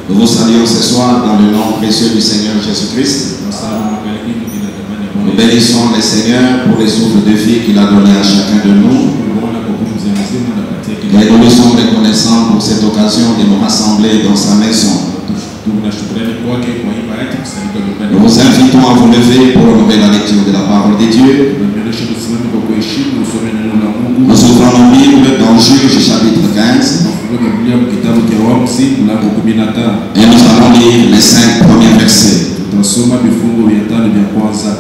Nous vous saluons ce soir dans le nom précieux du Seigneur Jésus-Christ. Nous bénissons le Seigneur pour les souffles de vie qu'il a donné à chacun de nous. Et nous lui sommes reconnaissants pour cette occasion de nous rassembler dans sa maison. Nous vous invitons à vous lever pour honorer la lecture de la parole de Dieu. Nous ouvrons nos Bibles dans Juge chapitre 15. Et nous allons lire les 5 premiers versets.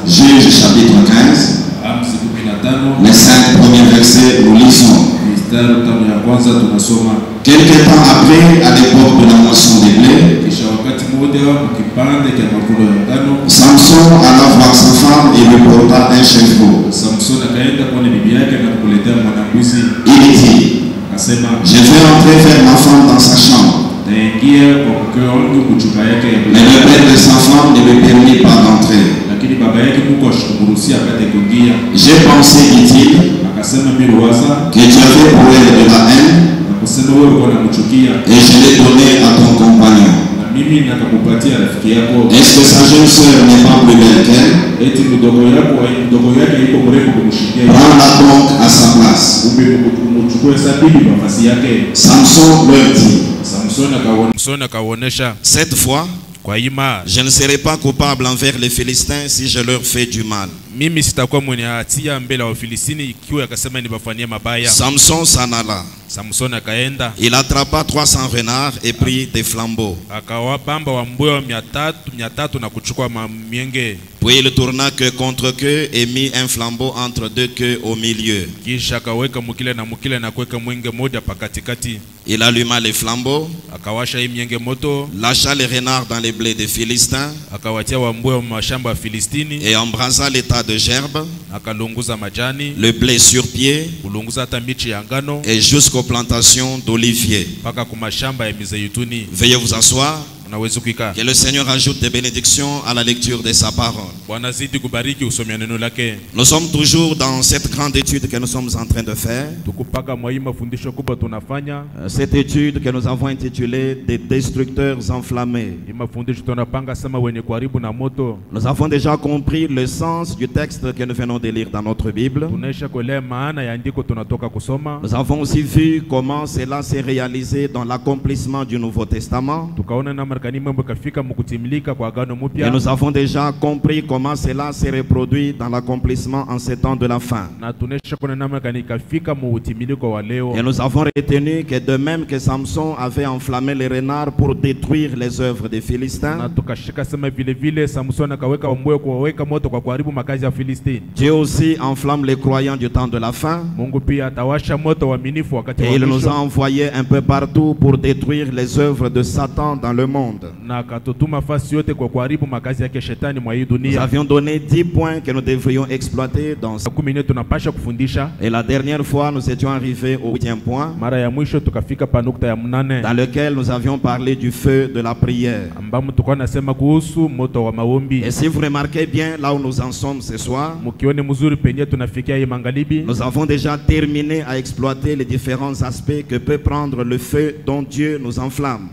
Juge chapitre 15. Les 5 premiers versets, nous lisons. Quelque temps après, à l'époque de la moisson des blés, Samson alla voir sa femme et lui porta un chevreau. Il dit, je vais entrer faire ma femme dans sa chambre. Mais le père de sa femme ne lui permit pas d'entrer. J'ai pensé, dit-il, que tu avais pour elle de la haine et je l'ai donné à ton compagnon. Est-ce que sa jeune soeur n'est pas plus belle qu'elle? Prends-la donc à sa place. Samson leur dit, cette fois, je ne serai pas coupable envers les Philistins si je leur fais du mal. Samson s'en alla. Il attrapa 300 renards et prit des flambeaux. Puis il tourna queue contre queue et mit un flambeau entre deux queues au milieu. Il alluma les flambeaux, lâcha les renards dans les blés des Philistins et embrasa les tas de gerbes, le blé sur pied et jusqu'aux plantations d'oliviers. Veuillez vous asseoir. Que le Seigneur ajoute des bénédictions à la lecture de sa parole. Nous sommes toujours dans cette grande étude que nous sommes en train de faire. Cette étude que nous avons intitulée des destructeurs enflammés. Nous avons déjà compris le sens du texte que nous venons de lire dans notre Bible. Nous avons aussi vu comment cela s'est réalisé dans l'accomplissement du Nouveau Testament. Et nous avons déjà compris comment cela s'est reproduit dans l'accomplissement en ces temps de la fin. Et nous avons retenu que de même que Samson avait enflammé les renards pour détruire les œuvres des Philistins, Dieu aussi enflamme les croyants du temps de la fin. Et il nous a envoyés un peu partout pour détruire les œuvres de Satan dans le monde. Nous avions donné 10 points que nous devrions exploiter dans ce. Et la dernière fois, nous étions arrivés au 8e point, dans lequel nous avions parlé du feu de la prière. Et si vous remarquez bien là où nous en sommes ce soir, nous avons déjà terminé à exploiter les différents aspects que peut prendre le feu dont Dieu nous enflamme.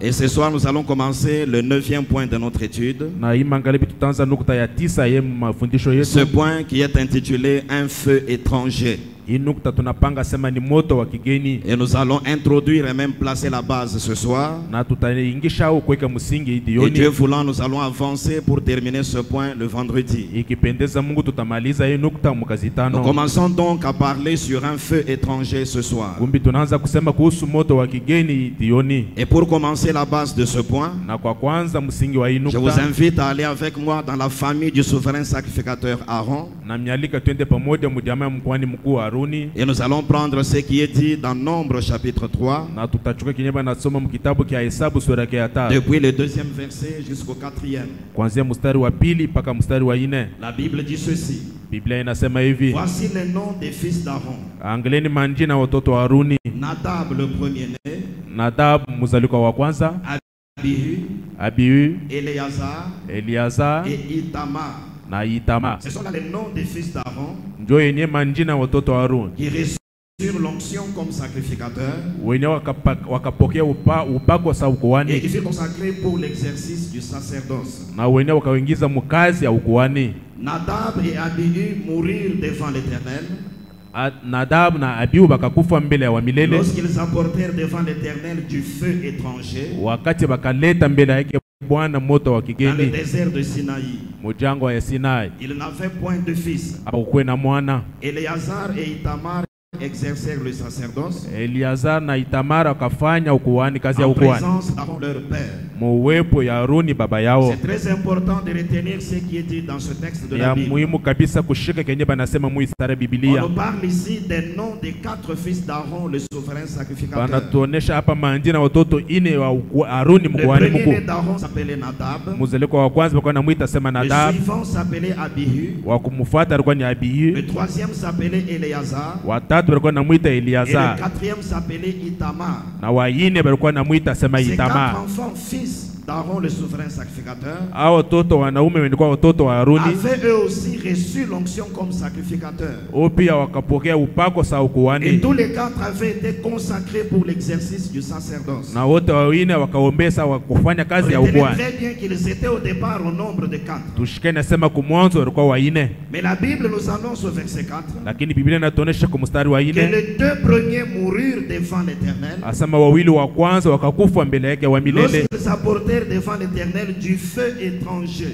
Et ce soir, nous allons commencer le 9e point de notre étude. Ce point qui est intitulé un feu étranger. Et nous allons introduire et même placer la base ce soir. Et Dieu voulant, nous allons avancer pour terminer ce point le vendredi. Nous commençons donc à parler sur un feu étranger ce soir. Et pour commencer la base de ce point, je vous invite à aller avec moi dans la famille du souverain sacrificateur Aaron. Et nous allons prendre ce qui est dit dans Nombre chapitre 3, depuis le 2e verset jusqu'au 4e. La Bible dit ceci. Voici les noms des fils d'Aaron. Nadab le premier-né, Abihu, Eleazar et Itamar. Ce sont là les noms des fils d'Aaron qui reçurent l'onction comme sacrificateur. Et il fut consacré pour l'exercice du sacerdoce. Nadab et Abihu mourirent devant l'Éternel. Lorsqu'ils apportèrent devant l'Éternel du feu étranger dans le désert de Sinaï. Ils n'avaient point de fils. Éléazar et Itamar exercèrent le sacerdoce en présence d'Aaron leur père. C'est très important de retenir ce qui est dit dans ce texte de la Bible. On nous parle ici des noms des 4 fils d'Aaron, le souverain sacrificateur. Le premier d'Aaron s'appelait Nadab. Le suivant s'appelait Abihu. Le troisième s'appelait Éléazar. Et le quatrième s'appelait Itamar. Ces 4 enfants, fils d'Aaron le souverain sacrificateur, avaient eux aussi reçu l'onction comme sacrificateur. Et tous les 4 avaient été consacrés pour l'exercice du sacerdoce. Retenez très bien qu'ils étaient au départ au nombre de 4. Mais la Bible nous annonce au verset 4 que les 2 premiers moururent devant l'Éternel lorsqu'ils apportèrent devant l'Éternel du feu étranger.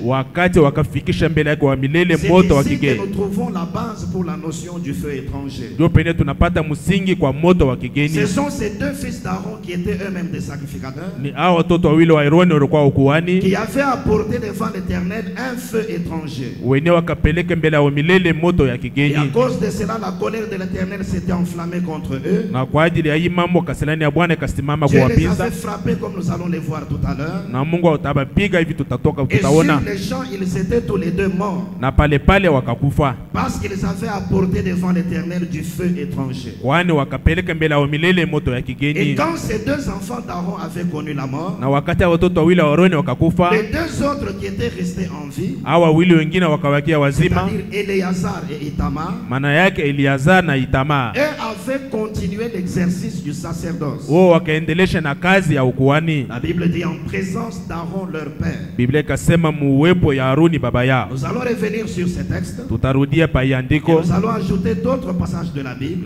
C'est ici que nous trouvons la base pour la notion du feu étranger. Ce sont ces 2 fils d'Aaron qui étaient eux-mêmes des sacrificateurs, qui avaient apporté devant l'Éternel un feu étranger. Et à cause de cela, la colère de l'Éternel s'était enflammée contre eux. Dieu les avait frappés comme nous allons les voir tout à l'heure. Et sur les champs, ils étaient tous les 2 morts. Parce qu'ils avaient apporté devant l'Éternel du feu étranger. Et quand ces 2 enfants d'Aaron avaient connu la mort, les 2 autres qui étaient restés en vie, c'est-à-dire Éléazar et Itamar, eux avaient continué l'exercice du sacerdoce. La Bible dit en présence d'Aaron leur père. Nous allons revenir sur ce texte. Et nous allons ajouter d'autres passages de la Bible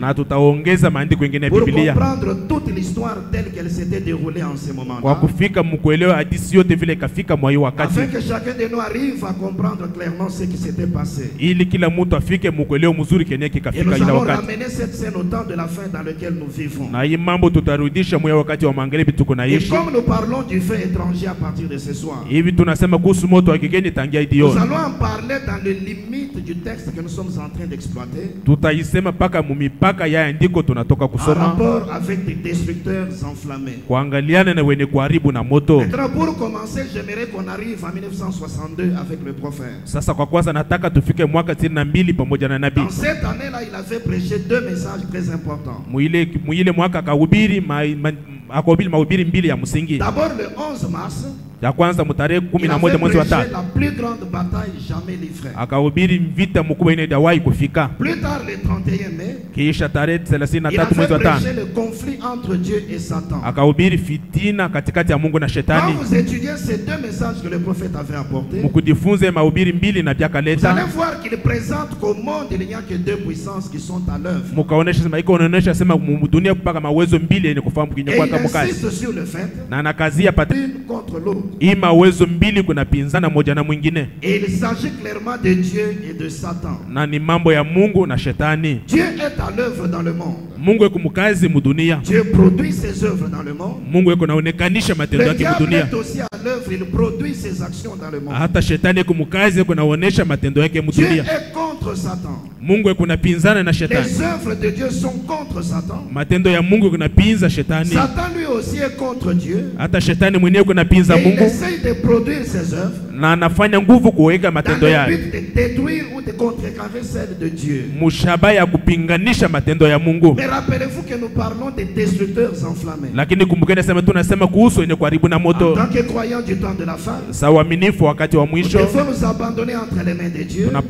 pour comprendre toute l'histoire telle qu'elle s'était déroulée en ce moment-là, afin que chacun de nous arrive à comprendre clairement ce qui s'était passé. Et nous allons ramener cette scène au temps de la fin dans lequel nous vivons. Et comme nous parlons du feu étranger à partir de ce soir, nous allons en parler dans les limites du texte que nous sommes en train d'exploiter, en rapport avec des destructeurs enflammés. Maintenant, pour commencer, j'aimerais qu'on arrive en 1962 avec le prophète. Dans cette année-là, il avait prêché 2 messages très importants. D'abord le 11 mars, il avait prêché la plus grande bataille jamais livrée. Plus tard, le 31 mai, il avait prêché le conflit entre Dieu et Satan. Quand vous étudiez ces 2 messages que le prophète avait apportés, vous allez voir qu'il présente qu'au monde il n'y a que 2 puissances qui sont à l'œuvre. Et il insiste sur le fait l'une contre l'autre. Et il s'agit clairement de Dieu et de Satan. Dieu est à l'œuvre dans le monde. Dieu produit ses œuvres dans le monde. Le diable est aussi à l'œuvre, il produit ses actions dans le monde. Dieu est contre Satan. Les œuvres de Dieu sont contre Satan. Satan lui aussi est contre Dieu. Et il essaye de produire ses œuvres dans le but de détruire ou de contrecarrer celles de Dieu. Mais rappelez-vous que nous parlons des destructeurs enflammés. En tant que croyants du temps de la fin, nous devons nous abandonner entre les mains de Dieu. Et nous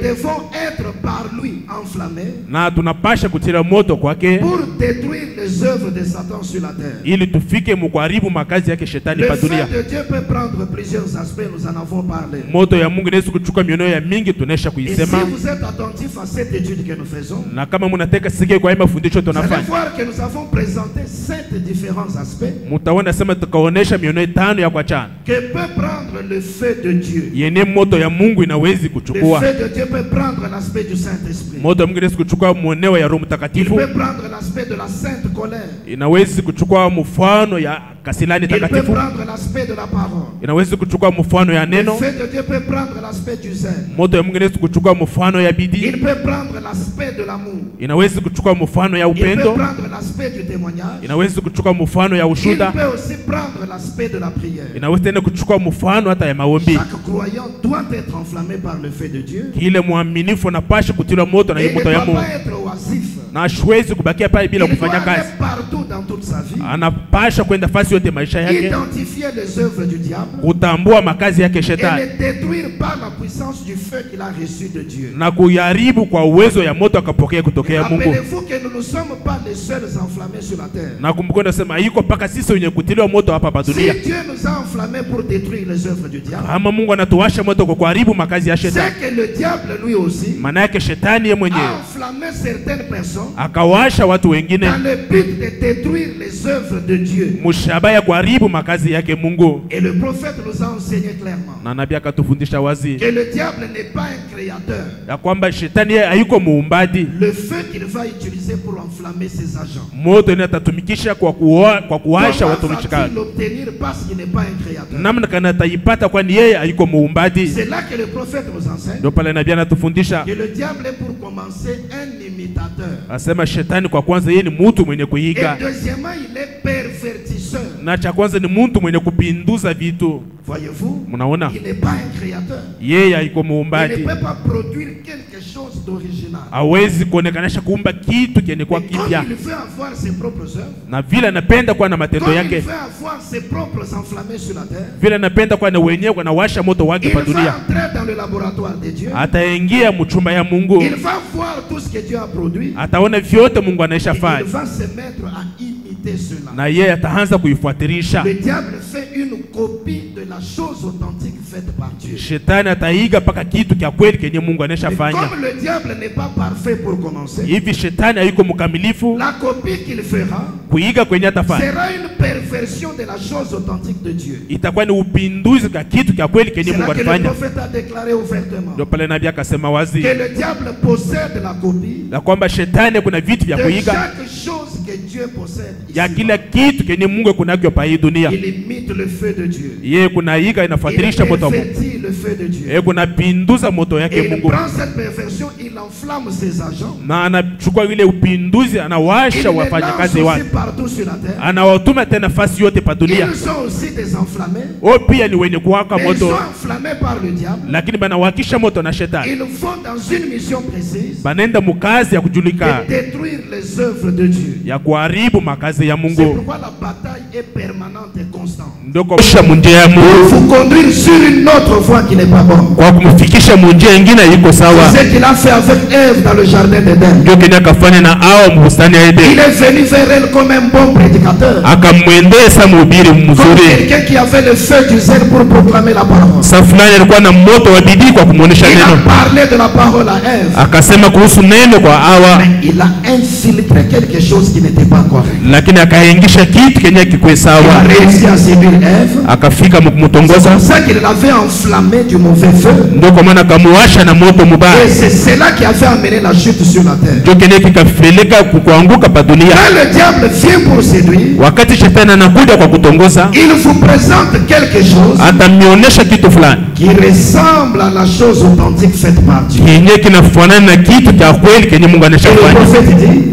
devons être par lui enflammés na tunapasha kutira moto kwake pour détruire les œuvres de Satan sur la terre. ili tufike mkuharibu makazi yake shetani pa dunia. Le feu de Dieu peut prendre plusieurs aspects, nous en avons parlé. Moto ya Mungu inaweza kuchukua miono ya mingi, tunesha Et kuisema. si vous êtes attentif à cette étude que nous faisons, Na kama mnataka sige kwa mafundisho vous allez tunafanya, voir que nous avons présenté 7 différents aspects mtaona sema tukaonesha miono tano ya kuachana que peut prendre le feu de Dieu. yenye moto ya Mungu inawezi Le kuchukua. feu de Dieu peut prendre l'aspect du Saint-Esprit. Moto ya Mungu inaweza kuchukua mweneo ya Roho Il Mtakatifu, peut prendre l'aspect de la sainte colère. inawezi kuchukua mfano ya kasilani Il peut takatifu, prendre l'aspect de la parole. inawezi kuchukua mfano ya Le neno. feu de Dieu peut prendre l'aspect du zèle. Moto ya Mungu inaweza kuchukua mfano ya bidii, Il peut prendre l'aspect de l'amour. inawezi kuchukua mfano ya Il peut upendo, prendre l'aspect du témoignage. inawezi kuchukua mfano ya Il ushuda, peut aussi prendre l'aspect de la prière. inawezi tena kuchukua mfano hata ya maombi. Chaque croyant doit être enflammé par le feu de Dieu. Kile mwaminifu anapasha kutila moto na Et hii il ne moto ya doit Mungu, pas être oisif. na hashwezi kubakia pale bila Il doit kufanya kazi. aller partout dans toute sa vie. Anapasha kwenda fasi yote maisha yake, Identifier les œuvres du diable kutambua makazi yake et shetani les détruire par la puissance du feu qu'il a reçu de Dieu. na kuyaribu kwa uwezo ya moto akapokea kutokea Mungu. Rappelez-vous que nous ne sommes pas les seuls enflammés sur la terre. Na kumbuka nasema iko paka sisi wenye kutiliwa moto hapa pa Si dunia. Dieu nous a enflammés pour détruire les œuvres du diable, Kama Mungu anatuwasha moto kwa kuharibu makazi ya shetani, c'est que le diable lui aussi maana yake shetani yeye a mwenyewe enflammé certaines personnes akawasha watu wengine dans le but de détruire les œuvres de Dieu. mshaba ya kuharibu makazi yake Mungu. Et le prophète nous a enseigné clairement Na nabii akatufundisha wazi que le diable n'est pas un créateur. ya kwamba shetani yeye hayuko muumbaji. Le feu qu'il va utiliser pour enflammer ses agents. Moto ni atatumikisha kwa kuwasha Comment watumishi va-t-il wake. l'obtenir parce qu'il n'est pas un créateur? Namna kana ataipata kwani yeye hayuko muumbaji. C'est là que le prophète nous enseigne Ndio pale nabii anatufundisha que le diable est pour commencer un imitateur. asema shetani kwa kwanza yeye ni mtu mwenye Et kuiga, deuxièmement, il est pervertisseur. na cha kwanza ni mtu mwenye kupinduza vitu. Voyez-vous, Mnaona, il n'est pas un créateur. yeye haiko Il ne muumbaji, peut pas produire quelque chose d'original. hawezi kuonekanisha kuumba kitu kenye kwa Et comme kipya, il veut avoir ses propres œuvres, na vile anapenda kuwa na matendo comme il yake, veut avoir ses propres enflammés sur la terre, vile anapenda kuwa na wenyewe wanawasha moto wake il pa va dunia, entrer dans le laboratoire de Dieu. ataingia mchumba ya Mungu, Il va voir tout ce que Dieu a produit. ataona vyote Mungu anaisha Et il fanya, va se mettre à imiter cela. na yeye ataanza kuifuatilisha. Le diable fait une copie de la chose authentique faite par Dieu. Shetani ataiga paka kitu kya kweli kenye Mungu anaisha Mais fanya. comme le diable n'est pas parfait pour commencer, Hivi shetani hayuko mkamilifu, la copie qu'il fera kuiga kwenye atafanya sera une perversion de la chose authentique de Dieu. itakuwa ni upinduzi kwa kitu kya kweli kenye C'est Mungu là que le alifanya. prophète a déclaré ouvertement Ndio pale nabii akasema wazi que le diable possède la copie na kwamba shetani kuna vitu vya de kuiga chaque chose que Dieu possède ya ici. kila kitu kenye Mungu kunakyo pa hii dunia. Il imite le feu de Dieu. Yeye kunaiga Il inafuatilisha moto wa Mungu, pervertit le feu de Dieu. yeye kunapinduza moto Et yake il Mungu, prend cette perversion, il enflamme ses agents. na anachukua ile upinduzi, Il anawasha les lance wafanyakazi aussi wake, partout sur la terre. anawatuma tena fasi yote pa dunia. Ils sont aussi des enflammés. O pia ni wenye kuwaka Mais ils sont moto, enflammés par le diable. lakini banawakisha moto na shetani, Ils vont dans une mission précise banenda mukazi ya de kujulikana détruire les œuvres de Dieu. ya kuharibu makazi ya C'est Mungu. pourquoi la bataille est permanente et constante. Ndio kwa kusha munjia ya Pour Mungu, vous conduire sur une autre voie qui n'est pas bonne. kwa kumfikisha munjia ingine iko sawa. C'est ce qu'il a fait avec Ève dans le jardin d'Éden. Ndio kenye akafanya na hao mbustani ya Il Edeni, est venu vers elle comme un bon prédicateur. akamwendesa mhubiri Comme mzuri. quelqu'un qui avait le feu du zèle pour proclamer la parole. Saa fulani alikuwa na moto wa bidii kwa kumwonyesha Il a neno, parlé de la parole à Ève. akasema kuhusu neno kwa Hawa, Mais il a infiltré quelque chose qui n'était pas correct. lakini akaingisha kitu kenye kikwe Il a sawa, réussi à séduire Ève. akafika C'est mkumtongoza. pour ça qu'il l'avait enflammé du mauvais feu. Ndio kwa maana akamuwasha na moto Et mubaya, c'est cela qui avait amené la chute sur la terre. ndio kenye kikapeleka kuanguka pa dunia. Quand le diable vient pour séduire, Wakati shetani anakuja kwa kutongoza, il vous présente quelque chose atamionyesha kitu fulani qui ressemble à la chose authentique faite par Dieu. kenye kinafanana na kitu cha kweli kenye Mungu Et le anashafanya. prophète dit,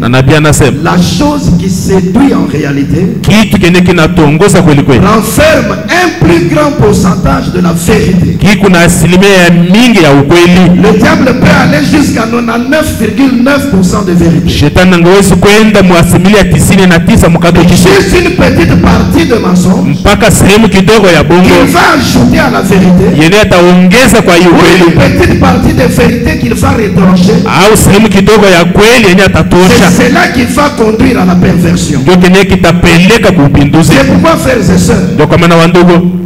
la chose qui séduit en réalité renferme un plus grand pourcentage de la vérité. Le diable peut aller jusqu'à 99,9% de vérité. Juste une petite partie de mensonge qu'il va ajouter à la vérité. Ou une petite partie de vérité qu'il va retrancher. C'est cela qui va conduire à la perversion. C'est pourquoi, frères et sœurs,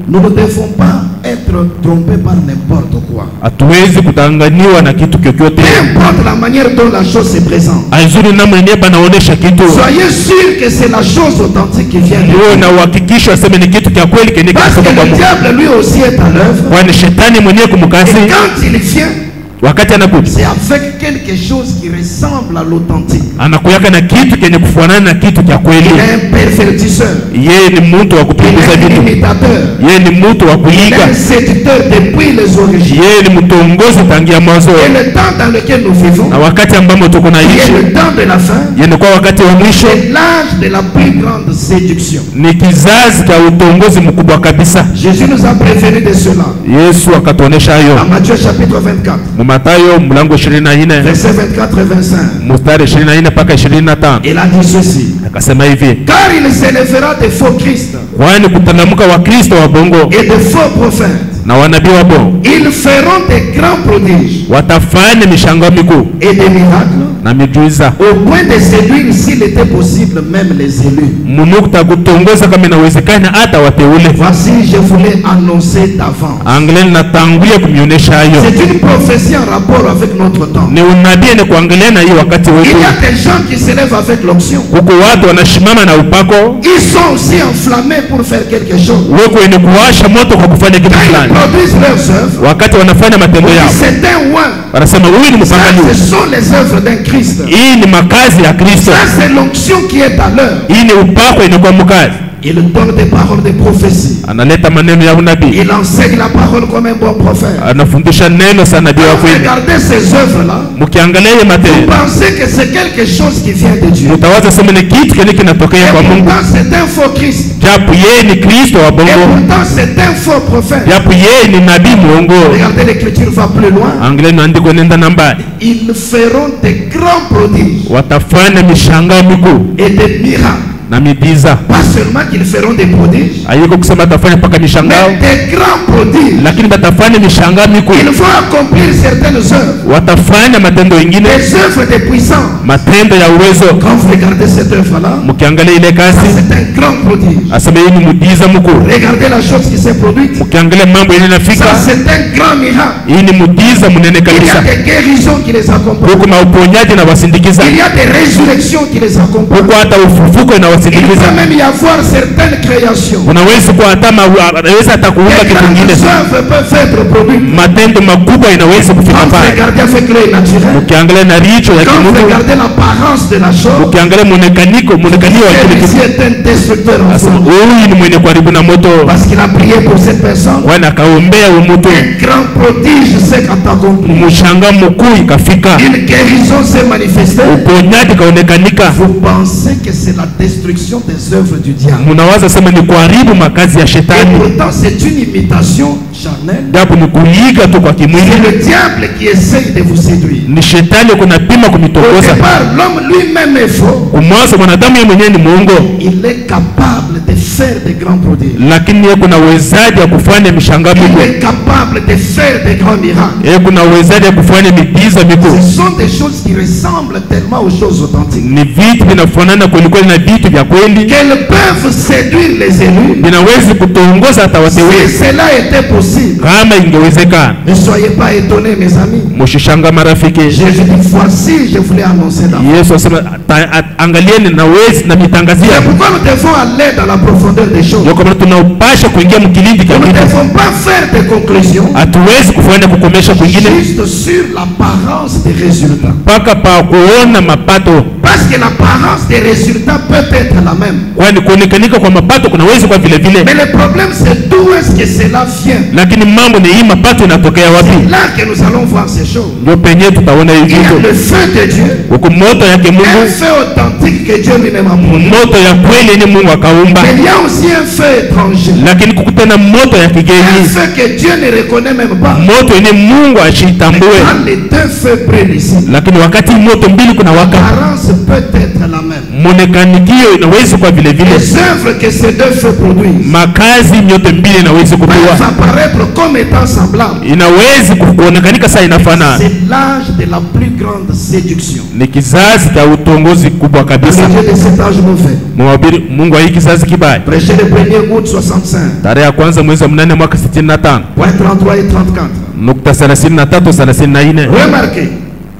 nous ne devons pas être trompés par n'importe quoi. Peu importe la manière dont la chose se présente. Soyez sûr que c'est la chose authentique qui vient de Dieu. Parce que le diable lui aussi est à l'œuvre. Et quand il vient, c'est avec quelque chose qui ressemble à l'authentique. Il est un pervertisseur. Il est un imitateur. Il est un séducteur depuis les origines. Et le temps dans lequel nous vivons, qui est le temps de la fin, c'est l'âge de la plus grande séduction. Jésus nous a prévenu de cela. À Matthieu chapitre 24. Verset 24 et 25. Il a dit ceci. Car il s'élèvera des faux Christ et de faux prophètes. Ils feront des grands prodiges et des miracles au point de séduire, s'il était possible, même les élus. Voici, je voulais annoncer d'avance. C'est une prophétie en rapport avec notre temps. Il y a des gens qui s'élèvent avec l'onction. Ils sont aussi enflammés pour faire quelque chose. Produisent leurs œuvres. C'est un ouin. Ce sont les œuvres d'un Christ. Ça, c'est l'onction qui est à l'heure. Il donne des paroles de prophétie. Il enseigne la parole comme un bon prophète. Regardez ces œuvres-là. Vous pensez que c'est quelque chose qui vient de Dieu. Et pourtant c'est un faux Christ. Et pourtant c'est un faux prophète. Regardez, l'écriture va plus loin. Ils feront des grands prodiges et des miracles. Pas seulement qu'ils feront des prodiges, mais des grands prodiges. Ils vont accomplir certaines œuvres, des œuvres de puissance. Quand vous regardez cette œuvre-là, c'est un grand prodige. Regardez la chose qui s'est produite. Ça, c'est un grand miracle. Il y a des guérisons qui les accompagnent. Il y a des résurrections qui les accompagnent. Il va même y avoir certaines créations. Des grandes œuvres peuvent être produites. Quand vous regardez avec l'œil naturel, quand vous regardez l'apparence de la chose, celui-ci est un destructeur en soi. Parce qu'il a prié pour cette personne. Un grand prodige s'est accompli. Une guérison s'est manifestée. Vous pensez que c'est la destruction des œuvres du diable. Et pourtant c'est une imitation charnelle. C'est le diable qui essaye de vous séduire. Au départ, l'homme lui-même est faux. Il est capable de faire des grands prodiges. Il est capable de faire des grands miracles. Ce sont des choses qui ressemblent tellement aux choses authentiques qu'elles peuvent séduire les élus. Si cela était possible, ne soyez pas étonnés, mes amis. Jésus dit, voici, je voulais annoncer d'avance. C'est pourquoi nous devons aller dans la profondeur des choses. Nous ne devons pas faire des conclusions juste sur l'apparence des résultats. Parce que l'apparence des résultats peut être la même. Mais le problème, c'est d'où est-ce que cela vient. lakini mambo ni hii mapato inatokea wapi? C'est là que nous allons voir ces choses. Ndio penye tutaona hivi. Il y a le feu de Dieu. Huko moto yake Mungu. Un feu authentique que Dieu lui-même a produit. Moto ya kweli ni Mungu akaumba. Mais il y a aussi un feu étranger. Lakini kukutana moto ya kigeni. Un feu que Dieu ne reconnaît même pas. Moto ni Mungu ashitambue. Quand les deux feux brûlent ici, lakini wakati moto mbili kuna waka, l'apparence peut être la même. Muonekanio inaweza kwa vile vile. Les œuvres que ces deux feux produisent, makazi nyote mbili inaweza kuwa apparaître comme étant semblables. Inaweza kuonekanika saa inafanana. C'est l'âge de la plus grande séduction. Ni kizazi cha utongozi kubwa kabisa. Le Dieu de cet âge mauvais. Mwabiri Mungu wa hiki kizazi kibaya. Prêché le 1er août 65. Tarehe ya kwanza mwezi wa 8 mwaka 65. Point 33 et 34. Nukta 33 34. Remarquez.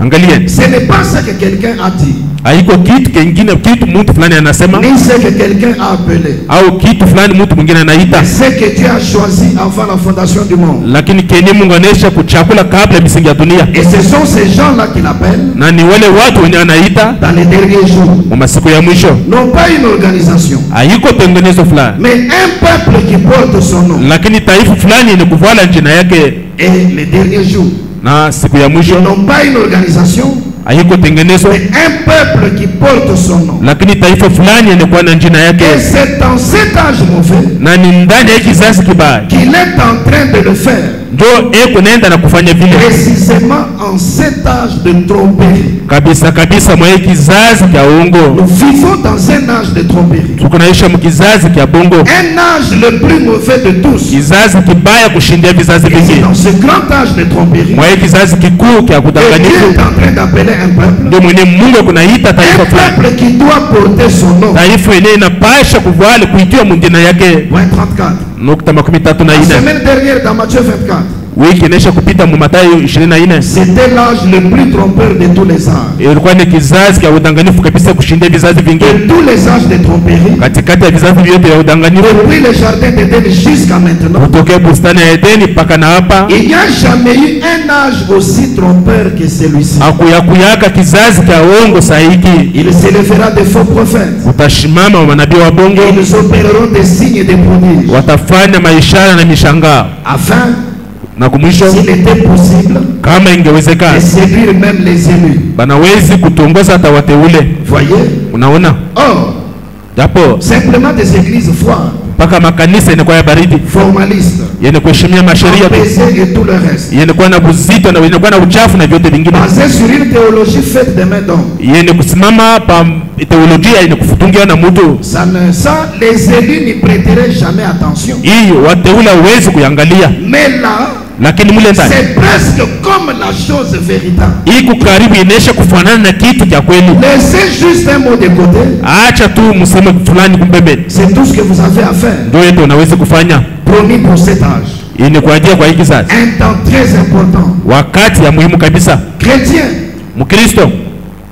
Angalieni. Ce n'est pas ça que quelqu'un a dit. Haiko kitu kingine, kitu mtu fulani anasema. Ni ce que quelqu'un a appelé. Au kitu fulani mtu mwingine anaita. C'est que Dieu a choisi avant la fondation du monde. Lakini kenye Mungu anesha kuchakula kabla misingi ya dunia. Et ce sont ces gens-là qu'il appelle. Na ni wale watu wenye anaita dans les derniers jours. Kwa masiku ya mwisho. Non pas une organisation. Haiko tengenezo fulani. Mais un peuple qui porte son nom. Lakini taifa fulani ni kuvala jina yake. Et les derniers jours. Na siku ya mwisho. Non pas une organisation. Haiko tengenezo. Mais un peuple qui porte son nom. Lakini taifa fulani inakuwa na jina yake. Et c'est dans cet âge mauvais. Na ni ndani ya kizazi kibaya. Qu'il est en train de le faire. Ndio kunaenda na kufanya vile. Précisément en cet âge de tromperie. Kabisa kabisa mwa kizazi cha uongo. Nous vivons dans un âge de tromperie. Tukunaishi mkizazi cha bongo. Un âge le plus mauvais de tous. Kizazi kibaya kushindia vizazi vingine. Dans ce grand âge de tromperie. Mwa kizazi kikuu cha kudanganyifu. Dieu est en train d'appeler un peuple. Ndio mwenye Mungu kunaita taifa fulani. Un peuple qui doit porter son nom. Taifa ile inapasha kuvala kuitiwa mjina yake. Point 34. Nukta 34. La semaine dernière dans Matthieu 24. Wiki inesha kupita mu Mathayo 24. C'était l'âge le plus trompeur de tous les âges. Ilikuwa ni kizazi cha udanganyifu kabisa kushindia vizazi vingine. De tous les âges de tromperie. Katikati ya vizazi vyote vya udanganyifu. Depuis le jardin d'Éden jusqu'à maintenant. Kutoka bustani ya Edeni mpaka na hapa. Il n'y a jamais eu un âge aussi trompeur que celui-ci. Hakuyaka kizazi cha uongo sahihi. Il s'élèvera de faux prophètes. Utashimama wa manabii wa bongo. Ils opéreront des signes et des prodiges. Watafanya maishara na mishangao. Afin na kumwisho, s'il était possible, kama ingewezekana, de séduire même les élus. Banawezi kutongoza hata wateule. Voyez? Unaona? Or, japo simplement des églises froides, paka makanisa inakuwa ya baridi, formaliste, yenye kuheshimia masheria et tout le reste, yenye kuwa na buzito na yenye kuwa na uchafu na vyote vingine, basé sur une théologie faite de main d'homme, yenye kusimama pa teolojia yenye kufutungiwa na mtu. Ça, les élus n'y prêteraient jamais attention. Hiyo wateule hawezi kuangalia. Mais là, lakini mule ndani c'est presque comme la chose véritable. Iko karibu inesha kufanana na kitu cha kweli. Laissez juste un mot de côté. Acha tu msemo fulani kumbebe. C'est tout ce que vous avez à faire. Ndio ndio unaweza kufanya. Promis pour cet âge. Ini kwa ajili kwa hiki kizazi. Un temps très important. Wakati ya muhimu kabisa. Chrétien. Mkristo.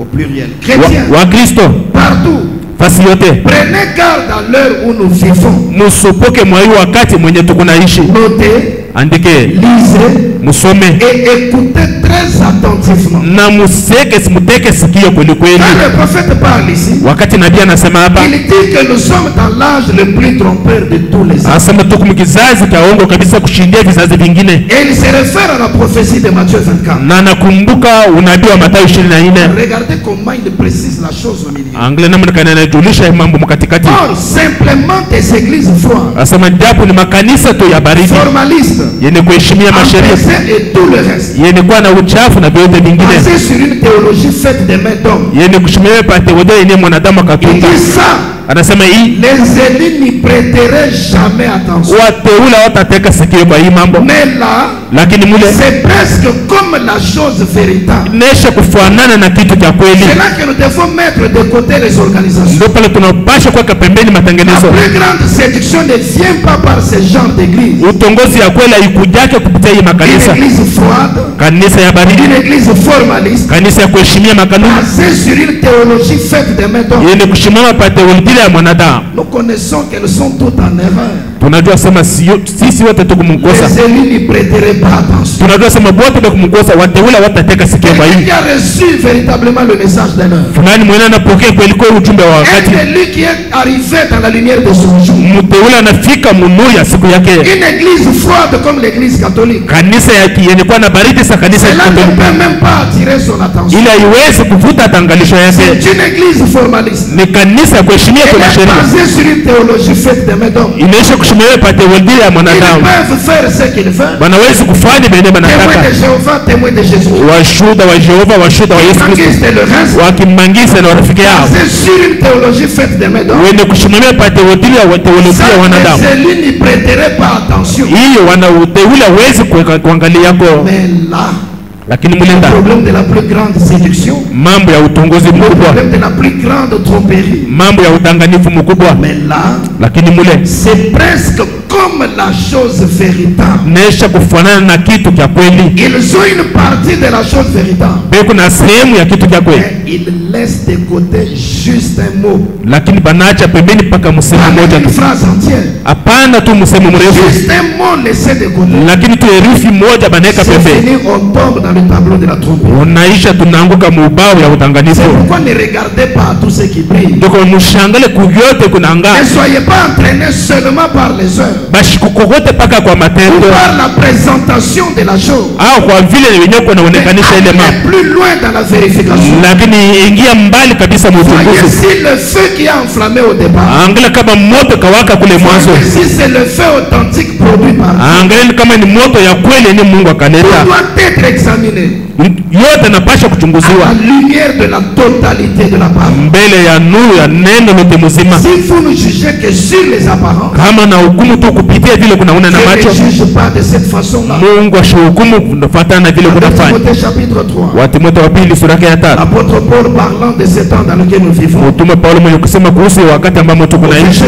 Au pluriel. Chrétien. Wa Kristo. Partout. Fasi yote. Prenez garde à l'heure où nous vivons. Musopoke mwa hiyo wakati mwenye tukunaishi. Notez. Andike. Lisez. Musome. Et écoutez très attentivement. Na muteke sikio kweli kweli. Quand le prophète parle ici, wakati nabii anasema hapa, il dit que nous sommes dans l'âge le plus trompeur de tous les âges. Asema tuko mkizazi cha uongo kabisa kushindia vizazi vingine. Et il se réfère à la prophétie de Matthieu 24. Na nakumbuka unabii wa Mathayo 24. Regardez comment il précise la chose au milieu. Angalia namna kana anajulisha mambo mkatikati. Or, simplement des églises froides. Asema japo ni makanisa tu ya baridi. Formaliste. Yenye kuheshimia masheria. Et tout le reste. Yenye kuwa na uchafu na vyote vingine. Basé sur une théologie faite de main d'homme. Yenye kushimia pa teolojia yenye mwanadamu akatunga. Il dit ça. Anasema hii, les élus n'y prêteraient jamais attention. Wateule watateka sikio kwa hii mambo. Mais là, lakini mule c'est presque comme la chose véritable. Nesha kufanana na kitu cha kweli. C'est là que nous devons mettre de côté les organisations. Ndio pale tunapasha kuweka pembeni matengenezo. La plus grande séduction ne vient pas par ce genre d'église. Utongozi ya kweli haikujake kupitia hii makanisa. Une église froide. Kanisa ya baridi. Une église formaliste. Kanisa ya kuheshimia makanuni. Basée sur une théologie faite de main d'homme. Yenye kushimama pa teolojia ya mwanadamu. Nous connaissons qu'elles sont toutes en erreur. Tunajua sema sisi wote tukumkosa. Les élus n'y prêteraient pas attention. Tunajua sema wote tukumkosa, wateule watateka sikio kwa hii. Qui a reçu véritablement le message d'un heure. Fulani mwenye anapokea kweli kweli ujumbe wa wakati. Un élu qui est arrivé dans la lumière de son jour. Mteule anafika munuru ya siku yake. Une église froide comme l'église catholique. Kanisa ya yenye kwa na baridi sa kanisa ya Katoliki. Cela ne peut même pas attirer son attention. Ila iwezi kuvuta tangalisho yake. C'est une église formaliste. Ni kanisa ya kuheshimia kwa sheria. Basée sur une théologie faite de médons. Inaisha kushimia pa teolojia ya mwanadamu. Ils peuvent faire ce qu'ils veulent. Wanaweza kufanya benye banataka. Témoin de Jéhovah, témoin de Jésus. Washuhuda wa Jehova, washuhuda wa Yesu Kristo. Wakimangisa na rafiki yao. C'est sur une théologie faite de médons. Wende kushimamia pa teolojia ya wanadamu. Les élus n'y prêteraient pas attention. Hiyo wanateule hawezi kuangalia yako. Mais là, lakini mulenda le problème de la plus grande séduction, mambo ya utongozi le mkubwa, problème de la plus grande tromperie, mambo ya udanganifu mkubwa. mais là, lakini mule c'est presque comme la chose véritable. Nesha kufanana na kitu cha kweli. Ils ont une partie de la chose véritable. Beko na sehemu ya kitu cha kweli. Ils laissent de côté juste un mot. Lakini banaacha pembeni paka msemo mmoja tu. Une phrase entière. Hapana tu msemo mrefu. Juste un mot laissé de côté. Lakini tu herufi moja banaweka pembeni. On tombe dans le tableau de la tromperie. Unaisha tunaanguka mubao ya udanganifu. C'est pourquoi ne regardez pas tout ce qui brille. Ndoko mshangale kuvyote kunanga. Ne soyez pas entraînés seulement par les heures. Bashikukogote paka kwa matendo. Par la présentation de la chose. Au kwa vile wenyewe kunaonekanisha ile mambo. Plus loin dans la vérification. Lakini ingia mbali kabisa mchunguzi. Si le feu qui a enflammé au départ. Angalia kama moto kawaka kule mwanzo. Si c'est le feu authentique produit par Dieu. Angalia kama ni moto ya kweli ni Mungu akaleta. Doit être examiné. Yote napasha kuchunguziwa. À la lumière de la totalité de la parole. Mbele ya nuru ya neno lote mzima. Si vous ne jugez que sur les apparences. Kama na hukumu tu kupitia vile kunaona na macho. Ne juge pas de cette façon-là. Mungu ashuhukumu kufuatana na vile kunafanya. Chapitre 3. Watimotho wa pili sura ya 3. L'apôtre Paul parlant de ce temps dans lequel nous vivons. Mtume Paulo mwenye kusema kuhusu wakati ambao tuko naishi.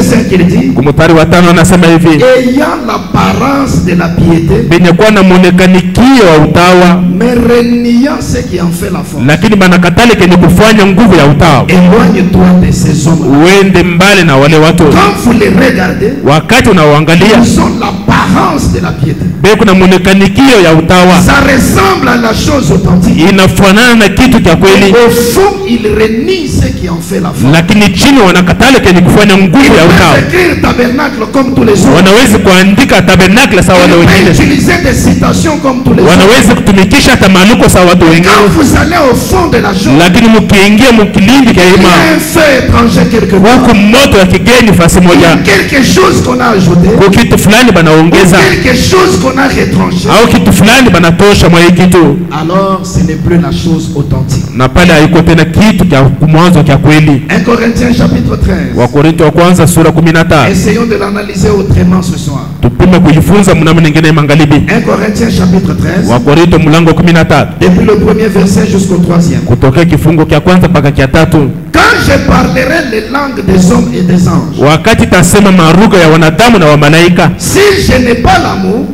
Kumstari wa 5 anasema hivi. Ayant l'apparence de la piété. Benye kuwa na muonekanikio wa utawa. Mais reniant ce qui en fait la force. Lakini banakatale kenye kufanya nguvu ya utawa. Éloigne-toi de ces hommes. Uende mbali na wale watu. Quand vous les regardez. Wakati unaoangalia. Ils ont l'apparence de la piété. Beko na muonekanikio ya utawa. Ça ressemble à la chose authentique. Inafanana na kitu cha kweli. Au fond, ils renient ce qui en fait la force. Lakini chini wanakatale kenye kufanya nguvu ya utawa. Ils peuvent écrire tabernacle comme tous les autres. Wanaweza kuandika tabernacle sawa wale wengine. Utiliser des citations comme tous les autres. Wanaweza kutumikisha hata maandiko sawa watu wengine. Quand vous allez au fond de la chose. Lakini mkiingia mkilindi kwa ima. Un feu étranger quelque part. Huko moto wa kigeni fasi moja. Quelque chose qu'on a ajouté. Kwa kitu fulani banaongeza. Quelque chose qu'on a retranché. Au kitu fulani banatosha mwa kitu. Alors ce n'est plus la chose authentique. Na pale haiko tena kitu cha mwanzo cha kweli. 1 Corinthiens chapitre 13. Wakorintho wa kwanza sura 15. Essayons de l'analyser autrement ce soir. Tupime kujifunza mnamo nyingine magharibi. 1 Corinthiens chapitre 13. Wakorintho mlango 13. Depuis le premier verset jusqu'au 3e. Kutoka kifungo cha kwanza mpaka cha 3. Quand je parlerai les langues des hommes et des anges. Wakati tasema maruga ya wanadamu na wa malaika. Si je n'ai pas l'amour.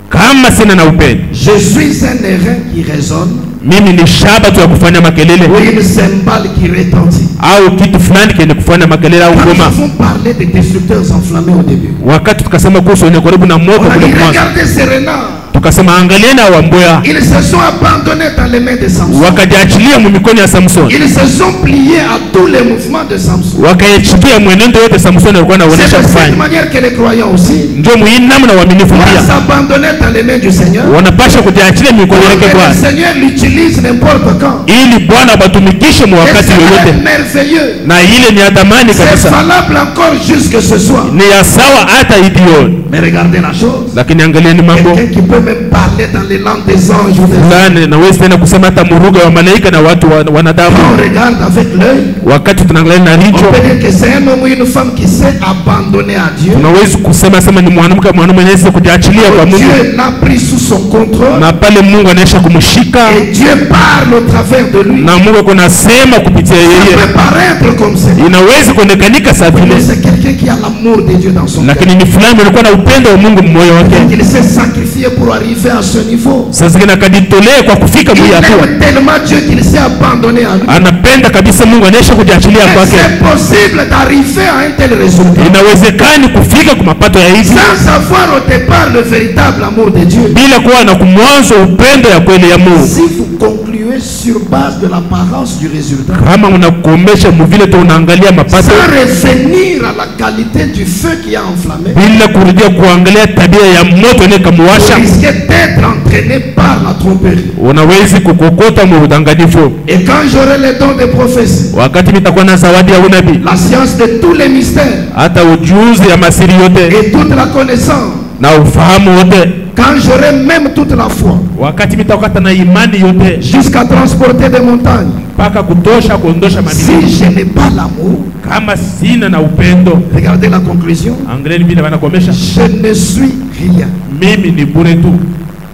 Kama sina na upendo. Je suis un airain qui résonne. Mimi ni shaba tu ya kufanya makelele. Ou une cymbale qui retentit. Au kitu fulani kile kufanya makelele au ngoma. Quand nous parler des destructeurs enflammés au début. Wakati tukasema kuhusu wenye karibu na moto kule mwanzo. Regardez ces renards. Tukasema angalieni hao mboya. Ils se sont abandonnés dans les mains de Samson. Wakajiachilia mikono ya Samson. Ils se sont pliés à tous les mouvements de Samson. Wakaichukia mwenendo yote Samson alikuwa anaonyesha kufanya. De manière que les croyants aussi. Ndio muhimu namna waaminifu pia. S'abandonner dans les mains du Seigneur. Wanapaswa kujiachilia mikono yake Bwana. Le Seigneur l'utilise n'importe quand. Ili Bwana abatumikishe wakati yoyote. Merveilleux. Na ile ni adhamani kabisa. C'est valable encore jusque ce soir. Ni ya sawa hata idio. Mais regardez la chose. Lakini angalieni mambo. Quelqu'un qui peut même parler dans les langues des anges ou des hommes. Na wewe tena kusema hata muruga wa malaika na watu wanadamu. On regarde avec l'œil. Wakati tunaangalia na jicho. On peut dire que c'est un homme ou une femme qui s'est abandonné à Dieu. Tunaweza kusema ni mwanamke mwanamume anaweza kujiachilia kwa Mungu. Dieu l'a pris sous son contrôle. Na pale Mungu anaisha kumshika. Et Dieu parle au travers de lui. Na Mungu kunasema kupitia yeye. Ça peut paraître comme ça. Inaweza kuonekanika sawa vile. C'est quelqu'un quelqu'un qui a l'amour de Dieu dans son cœur. Lakini ni fulani alikuwa na upendo wa Mungu moyo wake. Il s'est sacrifié pour arriver à ce niveau. Sasa akajitolea kwa kufika mwisho hapo. Il aime tellement Dieu qu'il s'est abandonné à lui. Anapenda kabisa Mungu anaisha kujiachilia kwake. C'est possible d'arriver à un tel résultat. Inawezekani kufika kwa mapato ya hivi. Sans savoir au départ le véritable amour de Dieu. Bila kuwa na kumwanzo upendo ya kweli ya Mungu. Si vous concluez sur base de l'apparence du résultat. Kama unakomesha mvile tu unaangalia mapato. Sans revenir à la qualité du feu qui a enflammé. Bila kurudia kuangalia tabia ya moto inayokamwasha. Vous risquez d'être entraîné par la tromperie. Unaweza kukokota mu udanganyifu. Et quand j'aurai les dons de prophétie. Wakati nitakuwa na zawadi ya unabii. La science de tous les mystères. Hata ujuzi ya masiri yote. Et toute la connaissance. Na ufahamu wote. Quand j'aurai même toute la foi. Wakati nitakuwa na imani yote. Jusqu'à transporter des montagnes. Paka kutosha kuondosha Si mabili. je n'ai pas l'amour. Kama sina na upendo. Regardez la conclusion. Angalieni vile wanakomesha. Je ne suis rien. Mimi ni bure tu.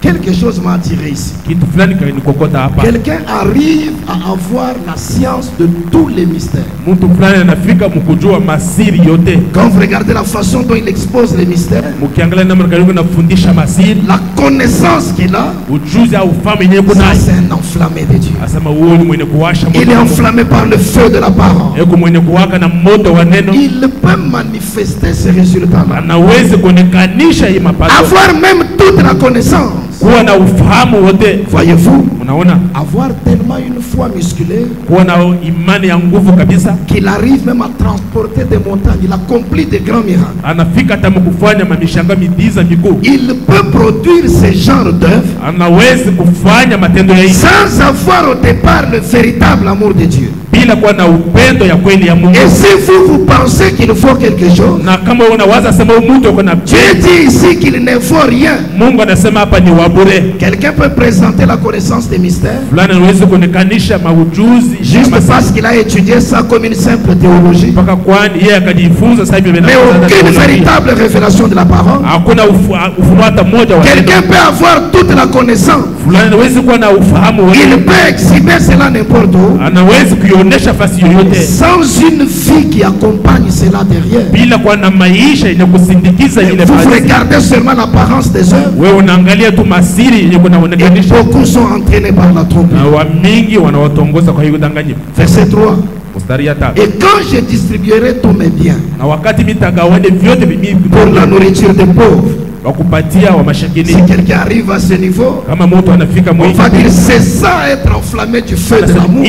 Quelque chose m'a attiré ici. Quelqu'un arrive à avoir la science de tous les mystères. Quand vous regardez la façon dont il expose les mystères, la connaissance qu'il a, ça c'est un enflammé de Dieu. Il est enflammé par le feu de la parole. Il peut manifester ces résultats-là. Avoir même toute la connaissance. Voyez-vous, avoir tellement une foi musclée qu'il arrive même à transporter des montagnes. Il accomplit des grands miracles. Il peut produire ce genre d'œuvres sans avoir au départ le véritable amour de Dieu. Et si vous pensez qu'il faut quelque chose, Dieu dit ici qu'il ne faut rien. Quelqu'un peut présenter la connaissance des mystères juste parce qu'il a étudié ça comme une simple théologie, mais aucune véritable révélation de la parole. Quelqu'un peut avoir toute la connaissance, il peut exhiber cela n'importe où, sans une vie qui accompagne cela derrière. Vous regardez seulement l'apparence des œuvres, et beaucoup sont entraînés par la tromperie. Verset 3. Et quand je distribuerai tous mes biens pour la nourriture des pauvres, si quelqu'un arrive à ce niveau, on va dire c'est ça être enflammé du feu de l'amour.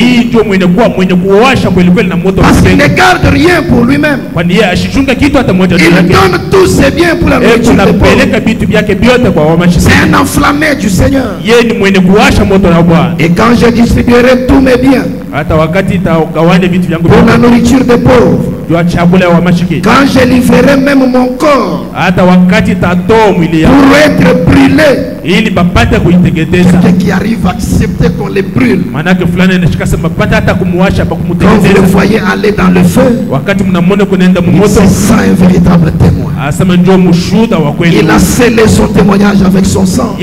Parce qu'il ne garde rien pour lui-même. Il donne tous ses biens pour la nourriture des pauvres. C'est un enflammé du Seigneur. Et quand je distribuerai tous mes biens pour la nourriture des pauvres, quand je livrerai même mon corps pour être brûlé, quelqu'un qui arrive à accepter qu'on les brûle, quand vous le voyez aller dans le feu, c'est ça un véritable témoin. Il a scellé son témoignage avec son sang.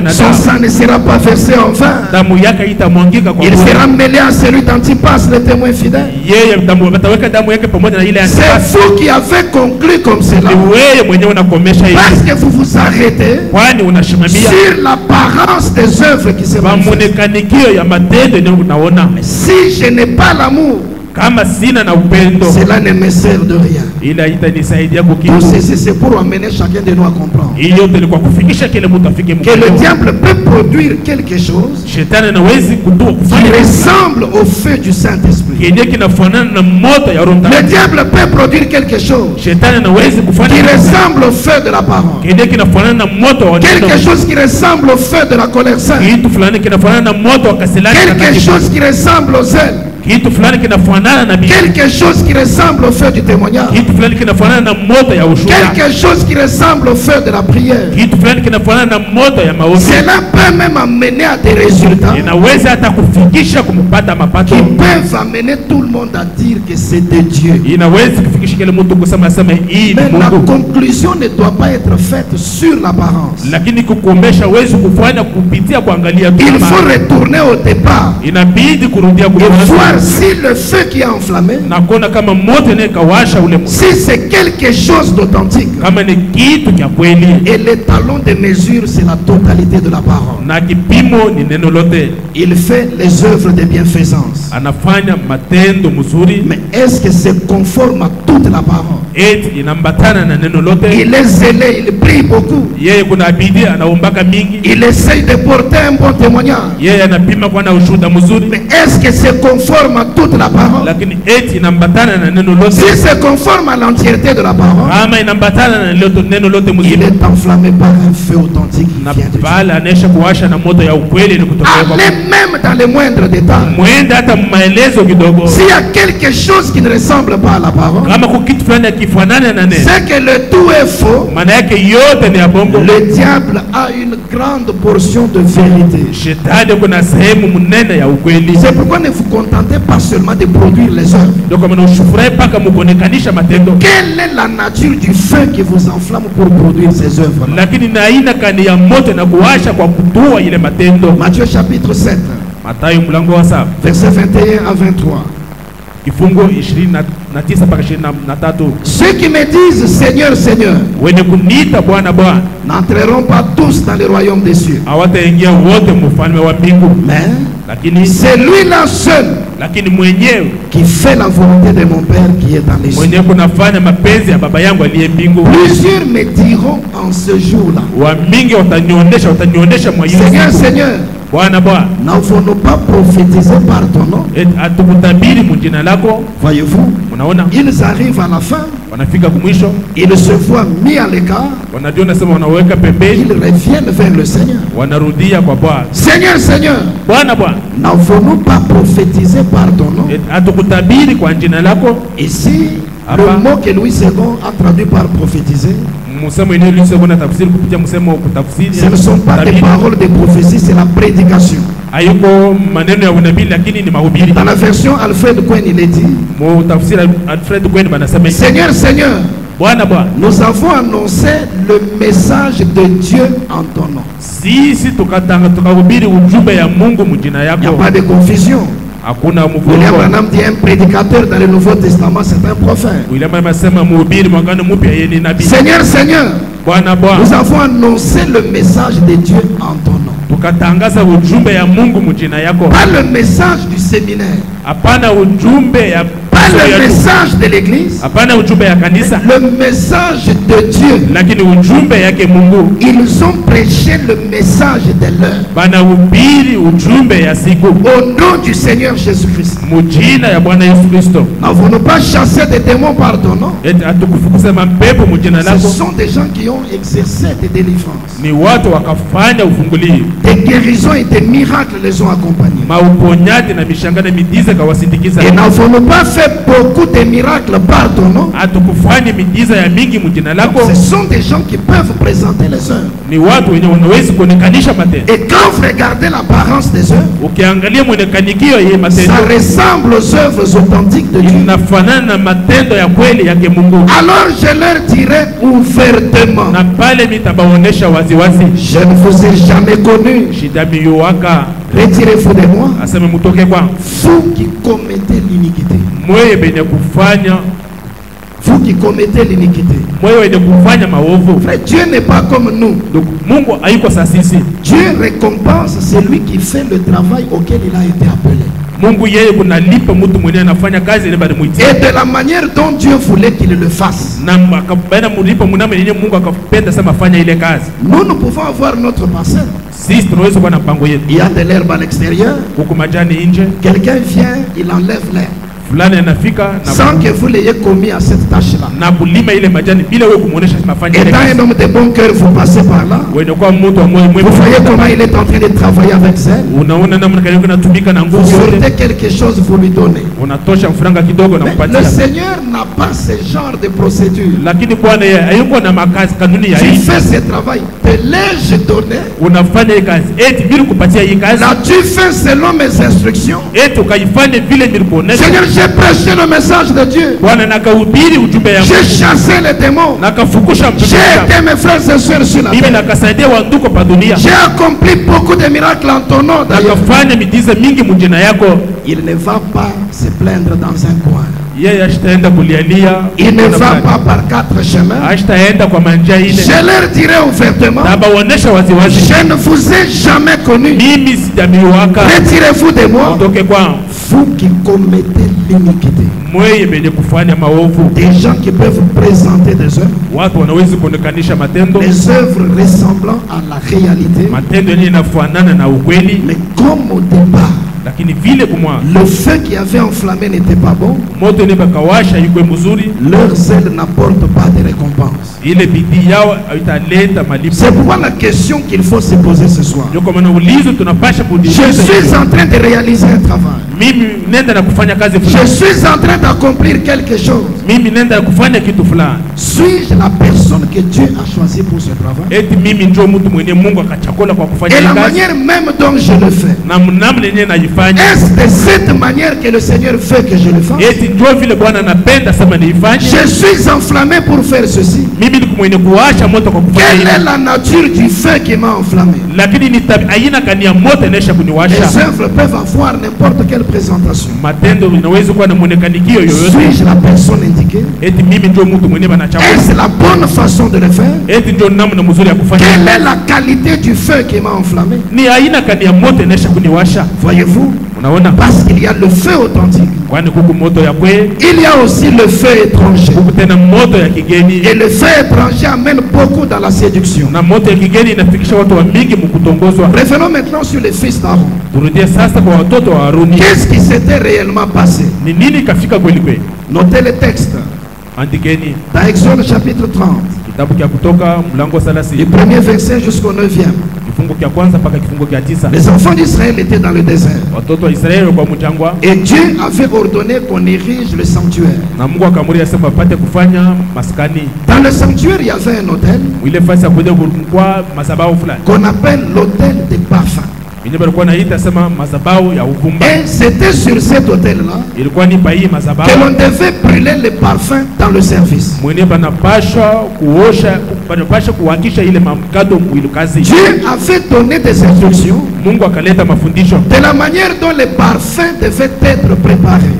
Son sang ne sera pas versé en vain. Il sera mêlé à celui dont il passe, le témoin fidèle. C'est vous qui avez conclu comme cela, parce que vous vous arrêtez sur l'apparence des œuvres qui se manifestent. Si je n'ai pas l'amour, cela ne me sert de rien. Tout ceci c'est pour amener chacun de nous à comprendre que le diable peut produire quelque chose qui ressemble au feu du Saint-Esprit. Le diable peut produire quelque chose qui ressemble au feu de la parole, quelque chose qui ressemble au feu de la colère sainte, quelque chose qui ressemble au zèle, quelque chose qui ressemble au feu du témoignage, quelque chose qui ressemble au feu de la prière. Cela peut même amener à des résultats qui peuvent amener tout le monde à dire que c'est de Dieu. Mais la conclusion ne doit pas être faite sur l'apparence. Il faut retourner au départ et voir si le feu qui a enflammé, si c'est quelque chose d'authentique, et les talons de mesure, c'est la totalité de la parole. Il fait les œuvres de bienfaisance. Mais est-ce que c'est conforme à toute la parole? Il est zélé, il prie beaucoup. Il essaye de porter un bon témoignage. Mais est-ce que c'est conforme à toute la parole? Si c'est conforme à l'entièreté de la parole, il est enflammé par un feu authentique. Allez même dans les moindres détails. S'il y a quelque chose qui ne ressemble pas à la parole, c'est que le tout est faux. Le diable a une grande portion de vérité. C'est pourquoi ne vous contentez pas seulement de produire les œuvres. Quelle est la nature du feu qui vous enflamme pour produire ces œuvres? Matthieu chapitre 7, verset 21 à 23. Ceux qui me disent Seigneur, Seigneur, n'entreront pas tous dans le royaume des cieux, mais c'est lui-là seul qui fait la volonté de mon Père qui est dans les cieux. Plusieurs me diront en ce jour-là, Seigneur, Seigneur, n'avons-nous pas prophétisé par ton nom? Voyez-vous, ils arrivent à la fin, ils se voient mis à l'écart, ils reviennent vers le Seigneur. Seigneur, Seigneur, n'avons-nous pas prophétisé par ton nom? Ici, le mot que Louis II a traduit par prophétiser, ce ne sont pas des paroles de prophétie, c'est la prédication. Dans la version Alfred Cohen, il est dit, Seigneur, Seigneur, nous avons annoncé le message de Dieu en ton nom. Il n'y a pas de confusion. William Branham dit un prédicateur dans le Nouveau Testament, c'est un prophète. Seigneur, Seigneur, nous avons annoncé le message de Dieu en ton nom. Pas le message du séminaire, pas le message de l'église, le message de Dieu. Ils ont prêché le message de l'heure au nom du Seigneur Jésus-Christ. N'avons-nous pas chassé des démons par ton nom? Ce sont des gens qui ont exercé des délivrances. Des guérisons et des miracles les ont accompagnés. Et n'avons-nous pas fait beaucoup de miracles par ton nom? Ce sont des gens qui peuvent présenter les œuvres. Et quand vous regardez l'apparence des œuvres, ça ressemble aux œuvres authentiques de Dieu. Alors je leur dirai ouvertement, je ne vous ai jamais connu. Retirez-vous de moi, vous qui commettez l'iniquité. Vous qui commettez l'iniquité. Frère, Dieu n'est pas comme nous. Dieu récompense celui qui fait le travail auquel il a été appelé. Et de la manière dont Dieu voulait qu'il le fasse. Nous pouvons avoir notre parcelle. Il y a de l'herbe à l'extérieur. Quelqu'un vient, il enlève l'herbe. Sans que vous l'ayez commis à cette tâche-là. Étant un homme de bon cœur, vous passez par là. Vous voyez comment il est en train de travailler avec zèle. Vous sortez quelque chose, vous lui donnez. Mais le Seigneur n'a pas ce genre de procédure. Tu fais ce travail. Te l'ai-je donné? L'as-tu fait selon mes instructions? Seigneur, J'ai prêché le message de Dieu. J'ai chassé les démons. J'ai aidé mes frères et sœurs sur la terre. J'ai accompli beaucoup de miracles en ton nom d'ailleurs. Il ne va pas se plaindre dans un coin. Il ne va pas par 4 chemins. Je leur dirai ouvertement, je ne vous ai jamais connu. Retirez-vous de moi, vous qui commettez l'iniquité. Des gens qui peuvent présenter des œuvres, les œuvres ressemblant à la réalité, mais comme au départ le feu qui avait enflammé n'était pas bon, leur zèle n'apporte pas de récompense. C'est pourquoi la question qu'il faut se poser ce soir, je suis en train de réaliser un travail, je suis en train d'accomplir quelque chose. Suis-je la personne que Dieu a choisie pour ce travail? Et la manière même dont je le fais, est-ce de cette manière que le Seigneur veut que je le fasse? Je suis enflammé pour faire ceci. Quelle est la nature du feu qui m'a enflammé? Les œuvres peuvent avoir n'importe quelle présentation. Suis-je la personne indiquée? Est-ce la bonne façon de le faire? Quelle est la qualité du feu qui m'a enflammé? Voyez-vous, parce qu'il y a le feu authentique, il y a aussi le feu étranger. Et le feu étranger amène beaucoup dans la séduction. Revenons maintenant sur les fils d'Aaron. Qu'est-ce qui s'était réellement passé? Notez le texte. Dans Exode chapitre 30, du premier verset jusqu'au 9e. Les enfants d'Israël étaient dans le désert. Et Dieu avait ordonné qu'on érige le sanctuaire. Dans le sanctuaire, il y avait un autel qu'on appelle l'autel des parfums. Et c'était sur cet autel-là que l'on devait brûler les parfums dans le service. Dieu avait donné des instructions de la manière dont les parfums devaient être préparés.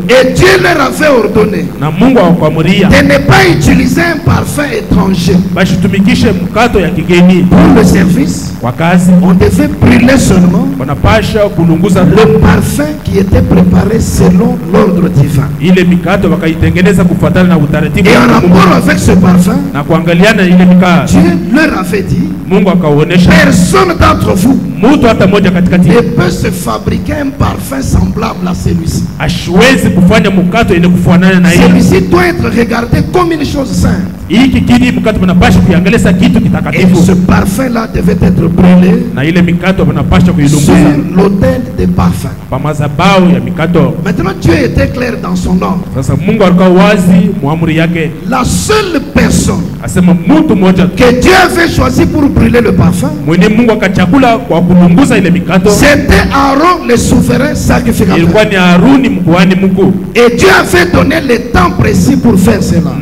Et Dieu leur avait ordonné de ne pas utiliser un parfum étranger pour le service. On devait brûler seulement le parfum qui était préparé selon l'ordre divin. Et en rapport avec ce parfum, Dieu leur avait dit, personne d'entre vous ne peut se fabriquer un parfum semblable à celui-ci. Celui-ci doit être regardé comme une chose sainte. Et ce parfum-là devait être brûlé sur l'autel des parfums. Maintenant, Dieu était clair dans son ordre. La seule personne que Dieu avait choisi pour brûler le parfum, c'était Aaron, le souverain sacrificateur. Et Dieu avait donné le temps précis pour faire cela.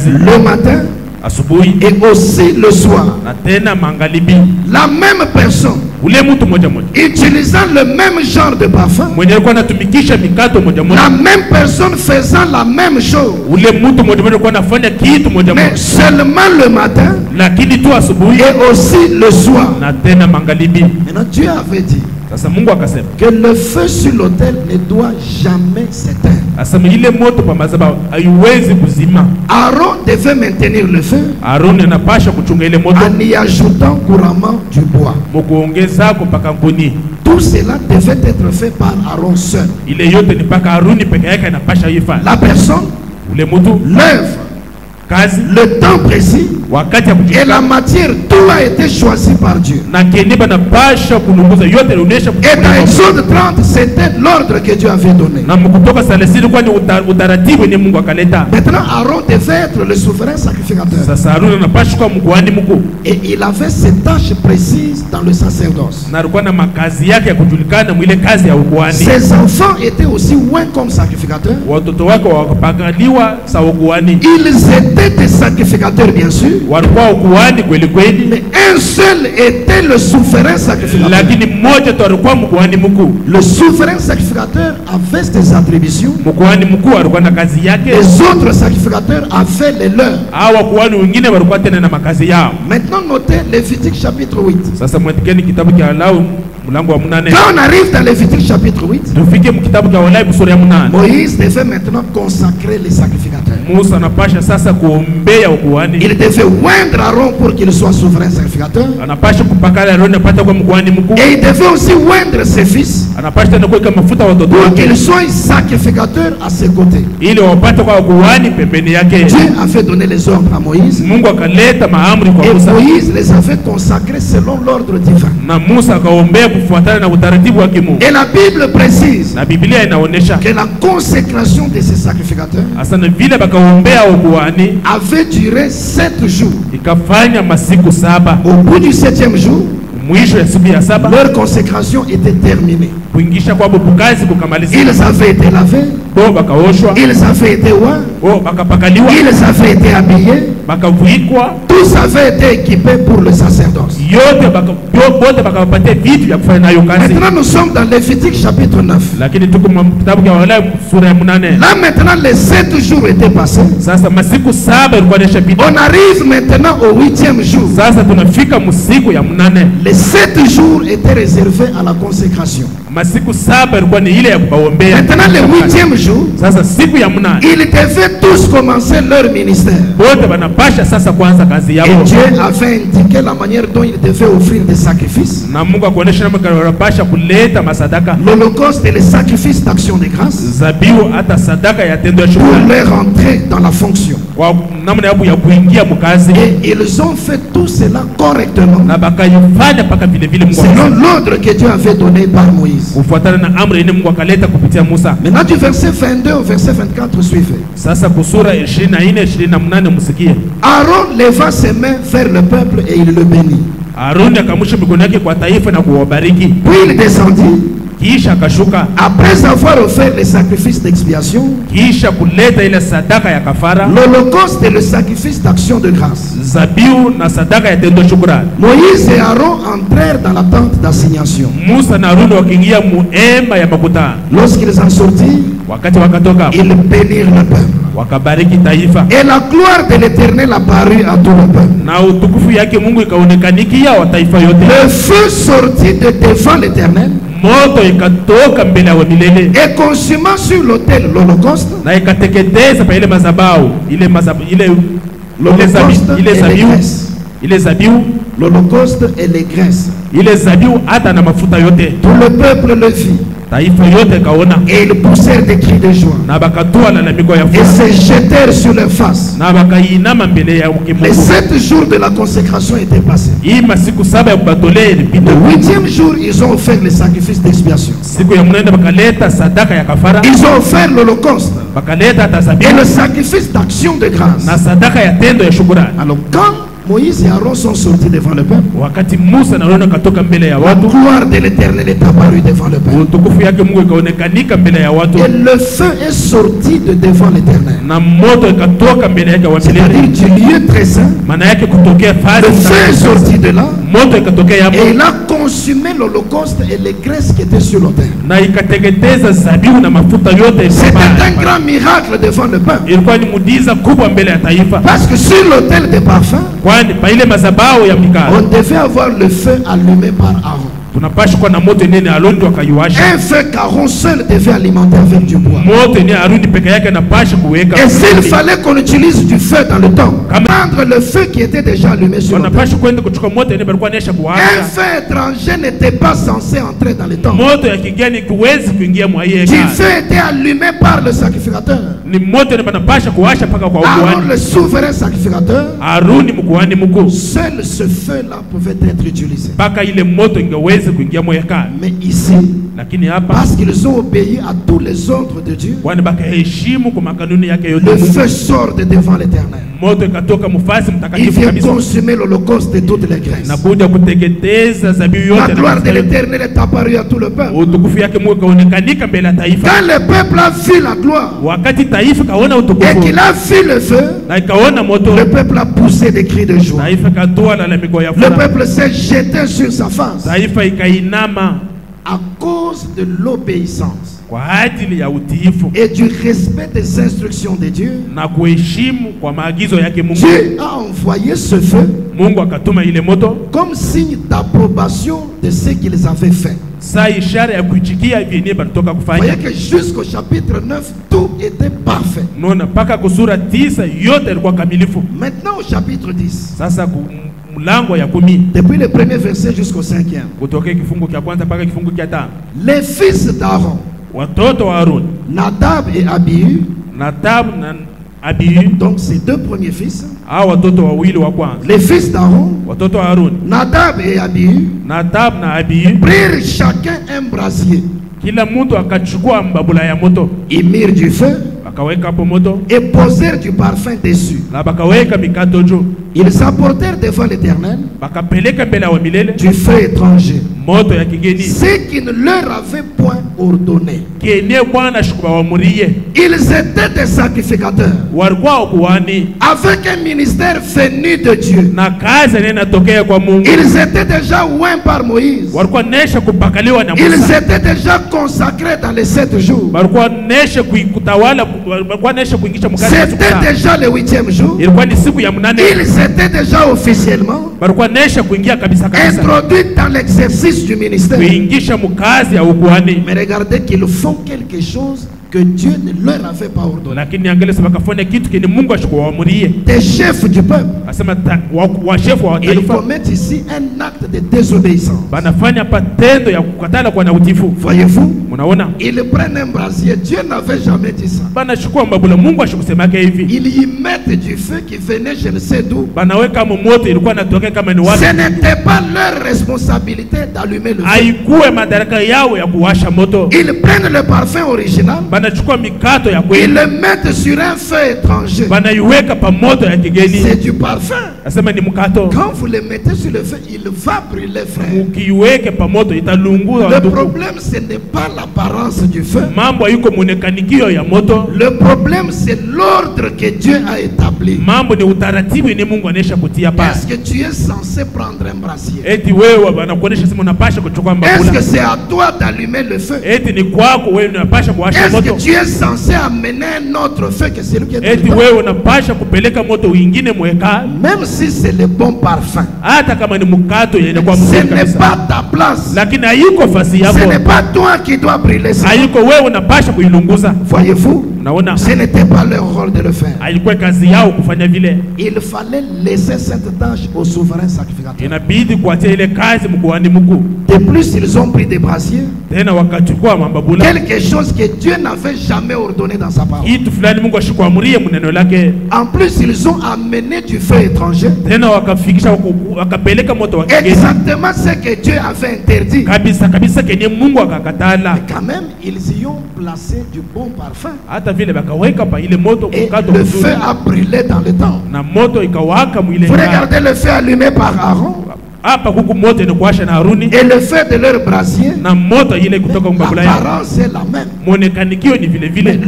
Le matin et aussi le soir. La même personne utilisant le même genre de parfum, la même personne faisant la même chose, mais seulement le matin et aussi le soir. Maintenant Dieu avait dit que le feu sur l'autel ne doit jamais s'éteindre. Aaron devait maintenir le feu en y ajoutant couramment du bois. Tout cela devait être fait par Aaron seul. La personne, l'œuvre, le temps précis et la matière, tout a été choisi par Dieu. Et dans Exode 30, c'était l'ordre que Dieu avait donné. Maintenant, Aaron devait être le souverain sacrificateur. Et il avait ses tâches précises dans le sacerdoce. Ses enfants étaient aussi loin comme sacrificateurs. Ils étaient des sacrificateurs, bien sûr. Mais un seul était le souverain sacrificateur. Le souverain sacrificateur avait ses attributions. Les autres sacrificateurs avaient les leurs. Maintenant, notez Lévitique chapitre 8. Quand on arrive dans Lévitique chapitre 8, Moïse devait maintenant consacrer les sacrificateurs. Il devait oindre Aaron pour qu'il soit souverain sacrificateur. Et il devait aussi oindre ses fils pour qu'ils soient sacrificateurs à ses côtés. Dieu avait donné les ordres à Moïse. Et Moïse les avait consacrés selon l'ordre divin. Et la Bible précise que la consécration de ces sacrificateurs avait duré 7 jours. Au bout du 7e jour, leur consécration était terminée. Ils avaient été lavés, ils avaient été oints, ils avaient été habillés, tous avaient été équipés pour le sacerdoce. Maintenant nous sommes dans Lévitique chapitre 9. Là maintenant les 7 jours étaient passés. On arrive maintenant au 8e jour. Les 7 jours étaient réservés à la consécration. Maintenant le 8e jour, ils devaient tous commencer leur ministère. Et Dieu avait indiqué la manière dont ils devaient offrir des sacrifices. L'Holocauste et les sacrifices d'action de grâce pour leur entrer dans la fonction. Et ils ont fait tout cela correctement selon l'ordre que Dieu avait donné par Moïse. Maintenant du verset 22 au verset 24 suivez. Aaron leva ses mains vers le peuple et il le bénit. Puis il descendit. Après avoir offert les sacrifices d'expiation, l'Holocauste et le sacrifice d'action de grâce, Moïse et Aaron entrèrent dans la tente d'assignation. Lorsqu'ils en sortirent, ils bénirent le peuple. Et la gloire de l'Éternel apparut à tout le peuple. Le feu sortit de devant l'Éternel et consumant sur l'autel l'Holocauste, l'Holocauste et les graisses. Tout le peuple le vit. Et ils poussèrent des cris de joie et se jetèrent sur leurs faces. Les 7 jours de la consécration étaient passés. Le 8e jour, ils ont offert les sacrifices d'expiation. Ils ont offert l'Holocauste et le sacrifice d'action de grâce. Alors quand Moïse et Aaron sont sortis devant le peuple, la gloire de l'Éternel est apparue devant le peuple. Et le feu est sorti de devant l'Éternel. C'est-à-dire du lieu très saint. Le feu est sorti de là. Et il a consumé l'Holocauste et les graisses qui étaient sur l'autel. C'était un grand miracle devant le peuple. Parce que sur l'autel des parfums, on devait avoir le feu allumé par Aaron. Un feu qu'Aaron seul devait alimenter avec du bois. Et s'il fallait qu'on utilise du feu dans le temps, prendre le feu qui était déjà allumé sur le terre, un feu étranger n'était pas censé entrer dans le temple. Du feu était allumé par le sacrificateur. Aaron, le souverain sacrificateur, seul ce feu-là pouvait être utilisé. Mais ici, parce qu'ils ont obéi à tous les ordres de Dieu, le feu sort de devant l'Éternel. Il vient consumer l'holocauste de toutes les graisses. La gloire de l'Éternel est apparue à tout le peuple. Quand le peuple a vu la gloire et qu'il a vu le feu, le peuple a poussé des cris de joie. Le peuple s'est jeté sur sa face à cause de l'obéissance et du respect des instructions de Dieu. Dieu a envoyé ce feu comme signe d'approbation de ce qu'ils avaient fait. Vous voyez que jusqu'au chapitre 9, tout était parfait. Maintenant au chapitre 10, depuis le premier verset jusqu'au 5e, les fils d'Aaron, Nadab et Abihu, donc ces deux premiers fils, les fils d'Aaron, Nadab et Abihu, prirent chacun un brasier. Ils mirent du feu et posèrent du parfum dessus. Ils apportèrent devant l'Éternel du feu étranger, ce qui ne leur avait point ordonné. Ils étaient des sacrificateurs avec un ministère venu de Dieu. Ils étaient déjà oints par Moïse. Ils étaient déjà consacrés dans les 7 jours. C'était déjà le 8e jour. Ils étaient déjà officiellement introduits dans l'exercice du ministère. Mais regardez qu'ils font quelque chose que Dieu ne leur avait pas ordonné. Des chefs du peuple, ils commettent ici un acte de désobéissance. Voyez-vous, ils prennent un brasier. Dieu n'avait jamais dit ça. Ils y mettent du feu qui venait je ne sais d'où. Ce n'était pas leur responsabilité d'allumer le feu. Ils prennent le parfum original, ils le mettent sur un feu étranger. C'est du parfum. Quand vous le mettez sur le feu, il va brûler, frère. Le problème, ce n'est pas l'apparence du feu. Le problème, c'est l'ordre que Dieu a établi. Est-ce que tu es censé prendre un brasier? Est-ce que c'est à toi d'allumer le feu? Est-ce que tu es censé amener un autre feu que celui qui est dans le temps? Même si c'est le bon parfum, ce n'est pas ta place. Ce n'est pas toi qui dois brûler ça. Voyez-vous, ce n'était pas leur rôle de le faire. Il fallait laisser cette tâche au souverain sacrificateur. De plus, ils ont pris des brasiers, quelque chose que Dieu n'avait jamais ordonné dans sa parole. En plus, ils ont amené du feu étranger, exactement ce que Dieu avait interdit. Mais quand même, ils y ont placé du bon parfum. Et le feu a brûlé dans le temps. Vous regardez le feu allumé par Aaron et le feu de leur brasier, l'apparence est la même. Mais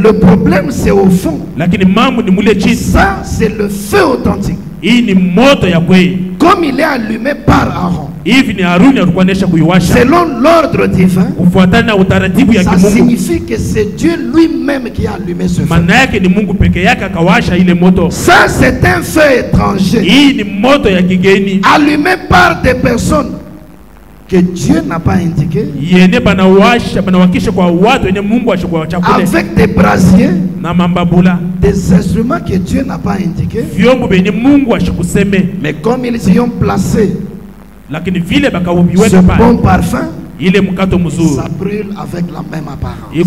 le problème, c'est au fond. Ça, c'est le feu authentique. Comme il est allumé par Aaron, selon l'ordre divin, ça signifie que c'est Dieu lui-même qui a allumé ce feu. Ça, c'est un feu étranger allumé par des personnes que Dieu n'a pas indiqué, avec des brasiers, des instruments que Dieu n'a pas indiqués, mais comme ils y ont placé ce bon parfum, ça brûle avec la même apparence. Le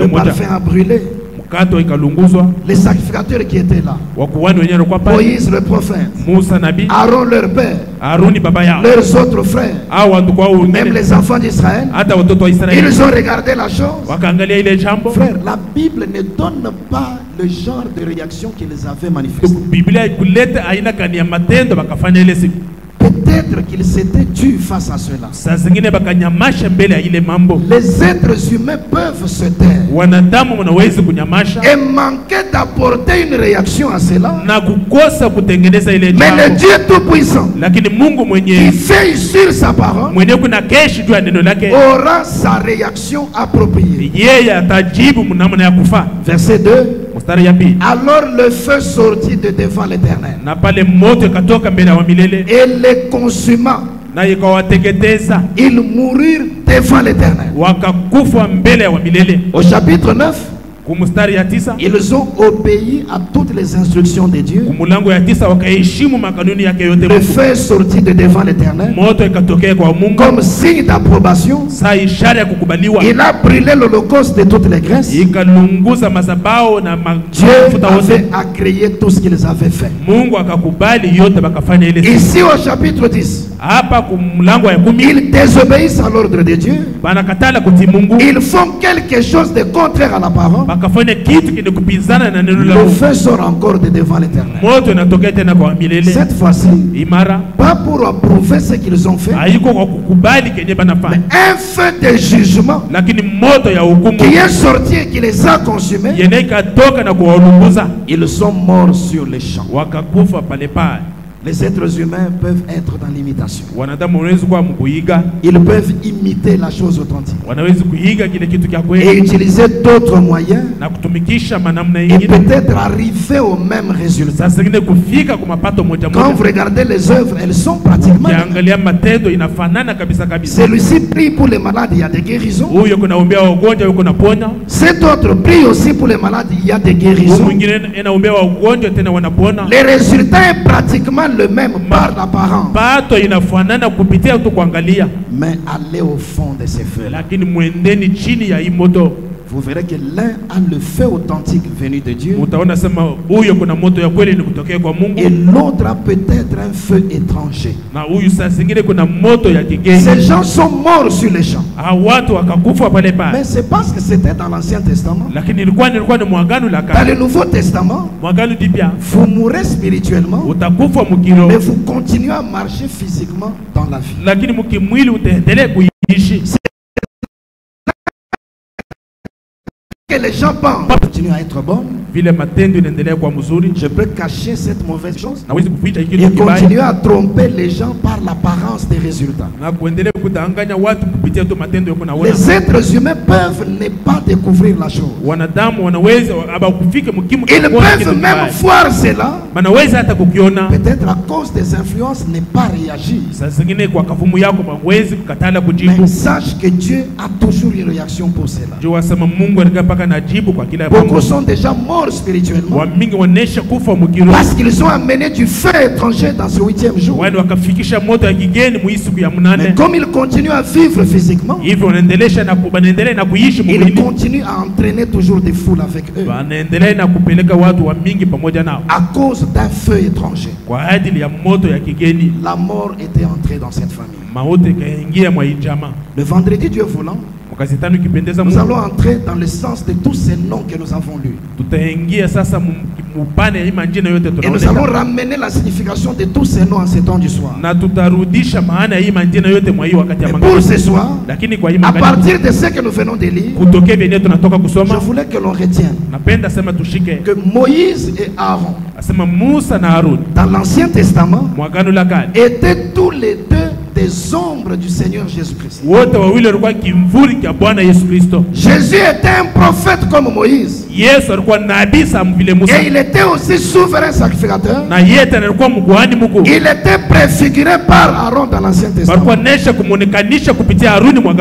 parfum a brûlé. Les sacrificateurs qui étaient là, Moïse le prophète, Aaron leur père, leurs autres frères, même les enfants d'Israël, ils ont regardé la chose. Frère, la Bible ne donne pas le genre de réaction qu'ils avaient manifesté. Peut-être qu'ils s'étaient tus face à cela. Les êtres humains peuvent se taire et manquer d'apporter une réaction à cela. Mais le Dieu Tout-Puissant, qui veille sur sa parole, aura sa réaction appropriée. Verset 2. Alors le feu sortit de devant l'Éternel et les consuma. Ils mourirent devant l'Éternel. Au chapitre 9, ils ont obéi à toutes les instructions de Dieu. Le feu sortit de devant l'Éternel comme signe d'approbation. Il a brûlé l'holocauste de toutes les graisses. Dieu avait agréé tout ce qu'ils avaient fait. Ici au chapitre 10, ils désobéissent à l'ordre de Dieu. Ils font quelque chose de contraire à la parole. Le feu sort encore de devant l'Éternel. Cette fois-ci, pas pour approuver ce qu'ils ont fait, mais un feu de jugement qui est sorti et qui les a consumés. Ils sont morts sur les champs. Les êtres humains peuvent être dans l'imitation. Ils peuvent imiter la chose authentique et utiliser d'autres moyens et peut-être arriver au même résultat. Quand vous regardez les œuvres, elles sont pratiquement. Celui-ci prie pour les malades, il y a des guérisons. Cet autre prie aussi pour les malades, il y a des guérisons. Les résultats est pratiquement le même par l'apparence. Mais allez au fond de ces feux. Vous verrez que l'un a le feu authentique venu de Dieu et l'autre a peut-être un feu étranger. Ces gens sont morts sur les champs. Mais c'est parce que c'était dans l'Ancien Testament. Dans le Nouveau Testament, vous mourrez spirituellement, mais vous continuez à marcher physiquement dans la vie. Que les gens pensent continuer à être bons, je peux cacher cette mauvaise chose et continuer à tromper les gens par l'apparence des résultats. Les êtres humains peuvent ne pas découvrir la chose. Ils peuvent même voir cela, peut-être à cause des influences, ne pas réagir. Mais sache que Dieu a toujours une réaction pour cela. Beaucoup sont déjà morts spirituellement parce qu'ils ont amené du feu étranger dans ce 8e jour. Mais comme ils continuent à vivre physiquement, ils continuent à entraîner toujours des foules avec eux à cause d'un feu étranger. La mort était entrée dans cette famille. Le vendredi, Dieu voulant, nous allons entrer dans le sens de tous ces noms que nous avons lus. Et nous allons ramener la signification de tous ces noms en ce temps du soir. Et pour ce soir, à partir de ce que nous venons de lire, je voulais que l'on retienne que Moïse et Aaron, dans l'Ancien Testament, étaient tous les deux des ombres du Seigneur Jésus-Christ. Jésus était un prophète comme Moïse. Et il était aussi souverain sacrificateur. Il était préfiguré par Aaron dans l'Ancien Testament.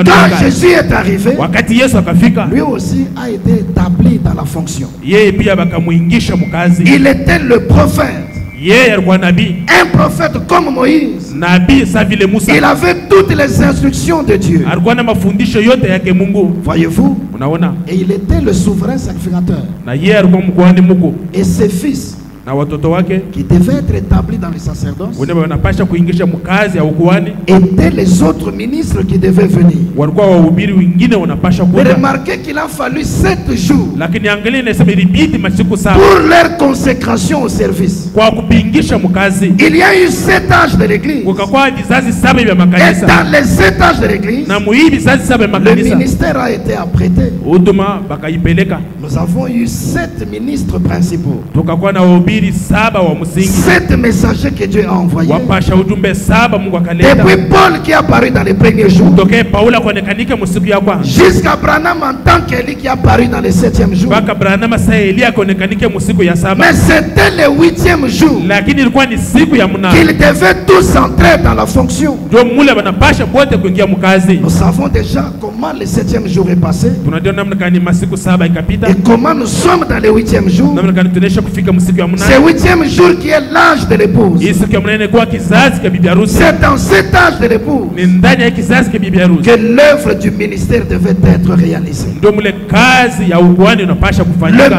Quand Jésus est arrivé, lui aussi a été établi dans la fonction. Il était le prophète. Un prophète comme Moïse. Il avait toutes les instructions de Dieu. Voyez-vous? Et il était le souverain sacrificateur. Et ses fils qui devaient être établis dans le sacerdoce étaient les autres ministres qui devaient venir. Mais remarquez qu'il a fallu 7 jours pour leur consécration au service. Il y a eu 7 âges de l'église. Et dans les 7 âges de l'église, le ministère a été apprêté. Nous avons eu 7 ministres principaux. 7 messagers que Dieu a envoyés. Depuis Paul qui est apparu dans les premiers jours, jusqu'à Branham en tant qu'Élie qui est apparu dans les 7e jour. Mais c'était le 8e jour qu'ils devaient tous entrer dans la fonction. Nous savons déjà comment le 7e jour est passé et comment nous sommes dans le 8e jour. C'est le 8e jour qui est l'âge de l'épouse. C'est dans cet âge de l'épouse que l'œuvre du ministère devait être réalisée. Le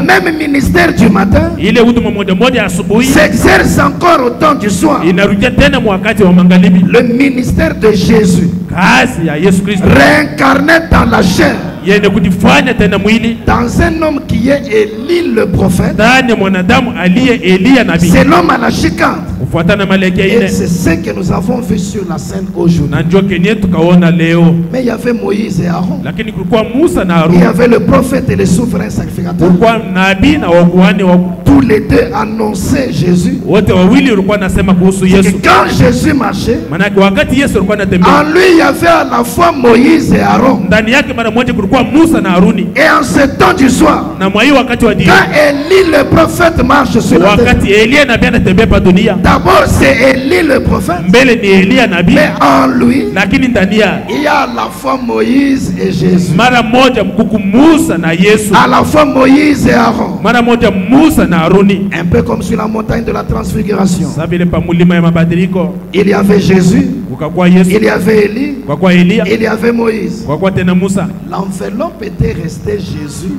même ministère du matin s'exerce encore au temps du soir. Le ministère de Jésus réincarné dans la chair, dans un homme qui est Élie le prophète, c'est l'homme à la chicane. Et c'est ce que nous avons vu sur la scène aujourd'hui. Mais il y avait Moïse et Aaron. Il y avait le prophète et le souverain sacrificateur. Tous les deux annonçaient Jésus. Et quand Jésus marchait, en lui il y avait à la fois Moïse et Aaron. Et en ce temps du soir, quand Élie le prophète marche sur la terre, d'abord c'est Élie le prophète, mais en lui il y a à la fois Moïse et Jésus, à la fois Moïse et Aaron, un peu comme sur la montagne de la transfiguration. Il y avait Jésus, il y avait Élie, il y avait Moïse. L'enveloppe était restée Jésus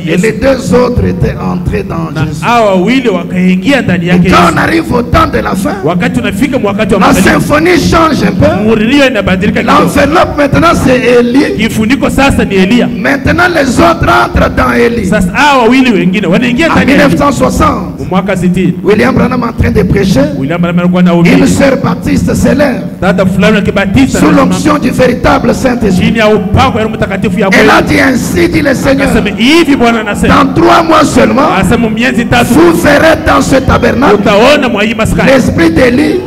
et les deux autres étaient entrés dans Jésus. Et quand on arrive au temps de la fin, la symphonie change un peu. L'enveloppe maintenant c'est Élie. Maintenant les autres entrent dans Élie. En 1960, William Branham en train de prêcher, une sœur baptiste s'élève sous l'onction du véritable Saint-Esprit. Elle a dit ainsi, dit le Seigneur, dans 3 mois seulement, vous verrez dans ce tabernacle l'esprit d'Élie,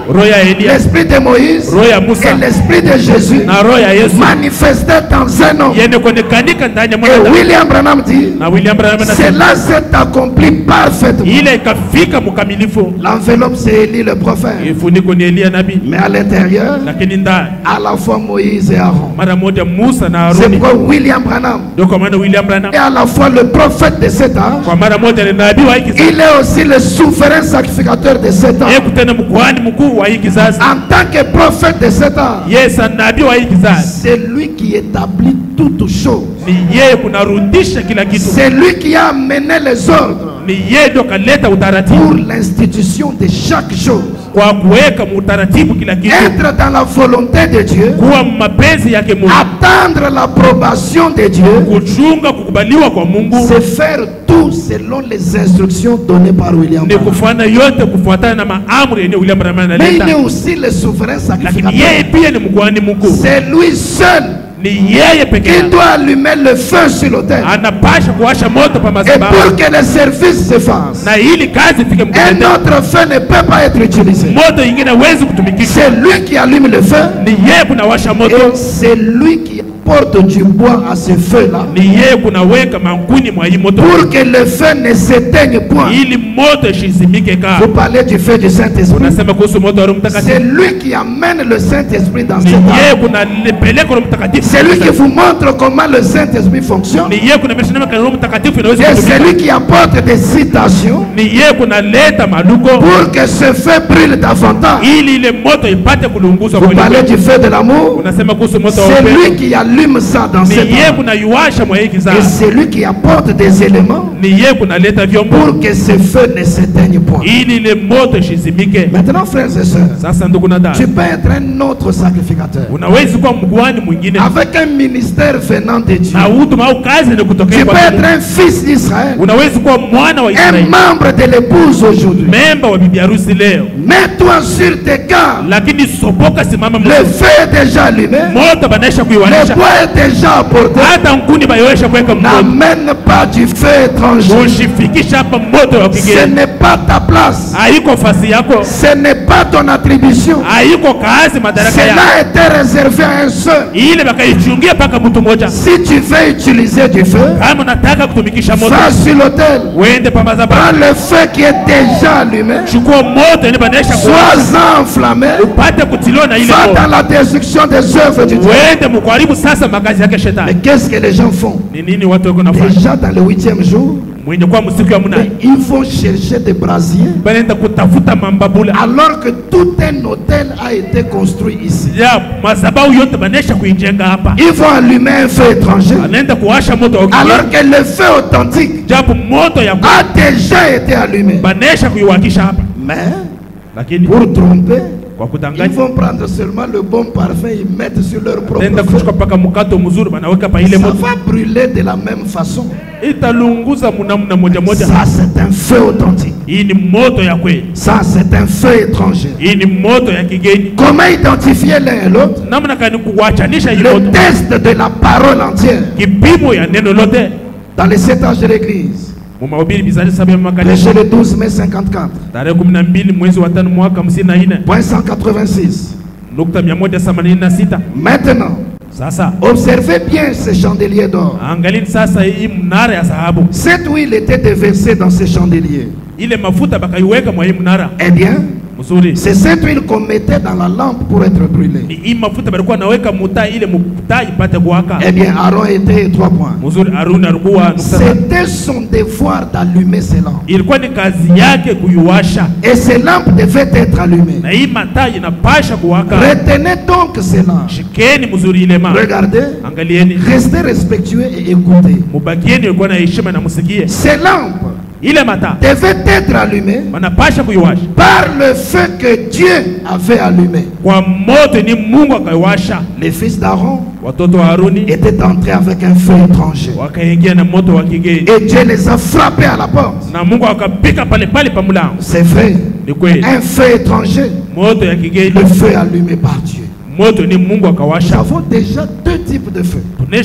l'esprit de Moïse et l'esprit de Jésus manifesté dans un homme. Et William Branham dit, cela s'est accompli parfaitement. L'enveloppe c'est Élie le prophète, mais à l'intérieur à la fois Moïse et Aaron. C'est pourquoi William Branham est à la fois le prophète de cet âge, il est aussi le souverain sacrificateur de cet âge. En tant que prophète de cet âge, c'est lui qui établit toutes choses. C'est lui qui a amené les ordres pour l'institution de chaque chose. Être dans la volonté de Dieu, attendre l'approbation de Dieu, c'est faire tout selon les instructions données par William Branham. Mais il est aussi le souverain sacrificateur. C'est lui seul qui doit allumer le feu sur l'autel. Et pour que le service se fasse, un autre feu ne peut pas être utilisé. C'est lui qui allume le feu et c'est lui qui porte du bois à ce feu-là pour que le feu ne s'éteigne point. Vous parlez du feu du Saint-Esprit. C'est lui qui amène le Saint-Esprit dans cette âme. C'est lui qui vous montre comment le Saint-Esprit fonctionne. Et c'est lui qui apporte des citations pour que ce feu brûle davantage. Vous parlez du feu de l'amour. C'est lui qui allume ça dans cette âme. Et c'est lui qui apporte des éléments pour que ce feu ne s'éteigne point. Maintenant, frères et sœurs, tu peux être un autre sacrificateur avec un ministère venant de Dieu. Tu peux être un fils d'Israël, un membre de l'épouse aujourd'hui. Mets-toi sur tes gardes. Le feu est déjà allumé. Le bois est déjà apporté. N'amène pas du feu étranger. Ce n'est pas ta place. Ce n'est pas ton attribution. Cela était réservé à un seul. Si tu veux utiliser du feu, va sur l'autel. Prends le feu qui est déjà allumé. Sois enflammé. Va dans la destruction des œuvres du diable. Mais qu'est-ce que les gens font? Déjà dans le 8e jour, ils vont chercher des brasiers alors que tout un hôtel a été construit ici. Ils vont allumer un feu étranger alors que le feu authentique a déjà été allumé. Mais pour tromper, ils vont prendre seulement le bon parfum et mettre sur leur propre feu. Ça va brûler de la même façon. Ça c'est un feu authentique. Ça c'est un feu étranger. Comment identifier l'un et l'autre? Le test de la parole entière. Dans les 7 âges de l'église. Prêché le 12 mai 54. Point 186. Maintenant, observez bien ce chandelier d'or. Cette huile était déversée dans ce chandelier. Eh bien, c'est cette huile qu'on mettait dans la lampe pour être brûlée. Eh bien, Aaron était 3 points. C'était son devoir d'allumer ces lampes. Et ces lampes devaient être allumées. Retenez donc ces lampes. Regardez, restez respectueux et écoutez. Ces lampes devait être allumé par le feu que Dieu avait allumé. Les fils d'Aaron étaient entrés avec un feu étranger. Et Dieu les a frappés à la porte. C'est vrai. Un feu étranger. Le feu allumé par Dieu. Nous avons déjà 2 types de feu. Le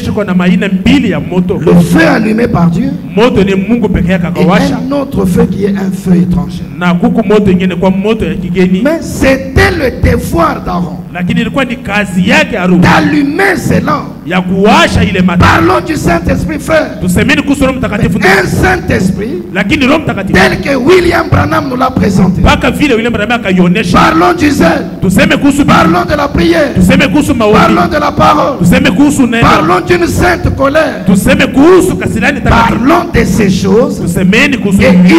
feu allumé par Dieu et un autre feu qui est un feu étranger. Mais c'était le devoir d'Aaron d'allumer ces lampes. Parlons du Saint-Esprit, frère. Un Saint-Esprit tel que William Branham nous l'a présenté. Parlons du zèle. Parlons de la prière. Parlons de la parole. Parlons d'une sainte colère. Parlons de ces choses et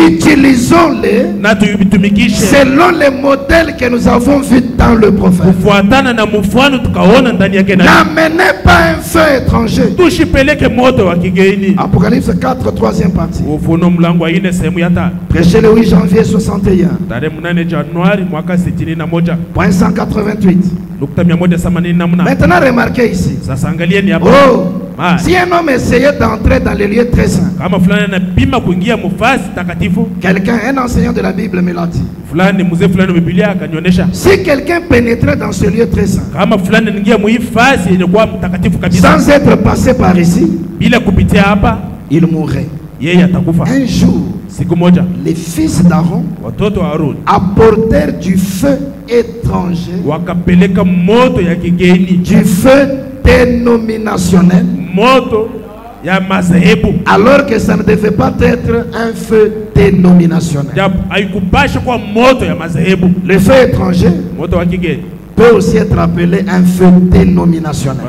utilisons-les selon les modèles que nous avons vus dans le prophète. N'amenez pas un feu étranger. Apocalypse 4, 3e partie. Prêché le 8 janvier 61. Point 188. Maintenant remarquez ici. Oh, Si un homme essayait d'entrer dans les lieux très saints, quelqu'un, un enseignant de la Bible me l'a dit. Si quelqu'un pénétrait dans ce lieu très saint, sans être passé par ici, il mourrait. Un jour, les fils d'Aaron apportèrent du feu étranger, du feu dénominationnel, alors que ça ne devait pas être un feu dénominationnel. Le feu étranger peut aussi être appelé un feu dénominationnel.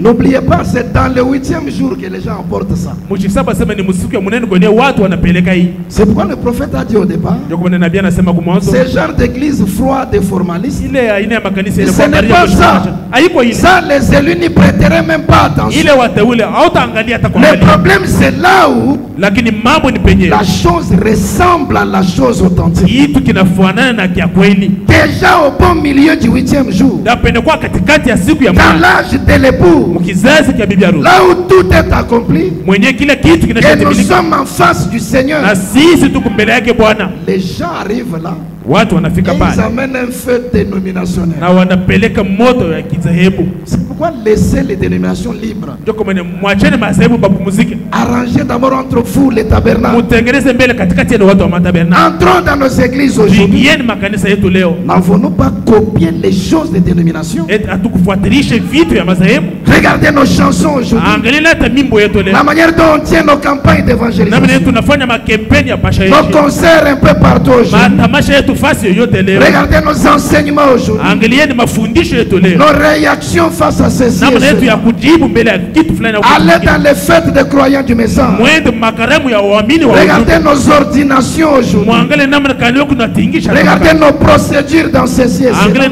N'oubliez pas, c'est dans le 8e jour que les gens emportent ça. C'est pourquoi le prophète a dit au départ, ce genre d'église froide et formaliste, ce n'est pas ça. Ça, les élus n'y prêteraient même pas attention. Le problème, c'est là où la chose ressemble à la chose authentique. Déjà au bon milieu du 8e jour, dans l'âge de l'époux, là où tout est accompli, et nous sommes en face du Seigneur, les gens arrivent là, et ils amènent un feu dénominationnel. C'est pourquoi laisser les dénominations libres. Arrangez d'abord entre vous les tabernacles. Entrons dans nos églises aujourd'hui. N'avons-nous pas copié les choses des dénominations? Regardez nos chansons aujourd'hui, la manière dont on tient nos campagnes d'évangélisation, nos concerts un peu partout aujourd'hui. Regardez nos enseignements aujourd'hui, nos réactions face à ceci. Allez dans les fêtes des croyants du message. Regardez nos ordinations aujourd'hui. Regardez nos procédures dans ceci et cela.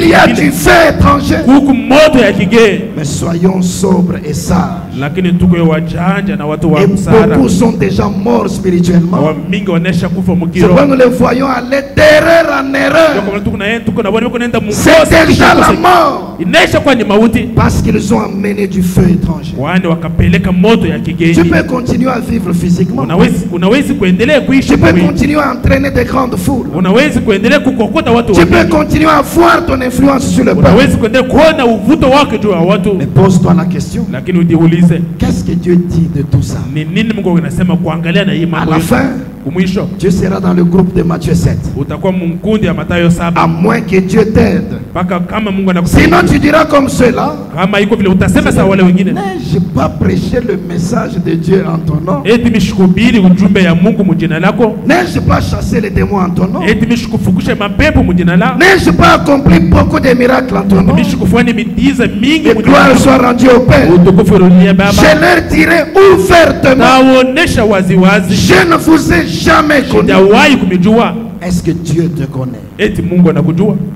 Il y a du feu étranger. Mais soyons sobres et sages. Et beaucoup sont déjà morts spirituellement. C'est pourquoi nous les voyons aller d'erreur en erreur. C'est déjà la mort. Parce qu'ils ont amené du feu étranger. Tu peux continuer à vivre physiquement. Tu peux continuer à entraîner des grandes foules. Tu peux continuer à voir ton influence sur le peuple. Mais pose-toi la question. Qu'est-ce que Dieu dit de tout ça? À la fin, Dieu sera dans le groupe de Matthieu 7. À moins que Dieu t'aide. Sinon tu diras comme cela, n'ai-je pas prêché le message de Dieu en ton nom? N'ai-je pas chassé les démons en ton nom? N'ai-je pas accompli beaucoup de miracles en ton nom? Que gloire soit rendue au Père. Je leur dirai ouvertement, je ne vous ai jamais connu. Est-ce que Dieu te connaît?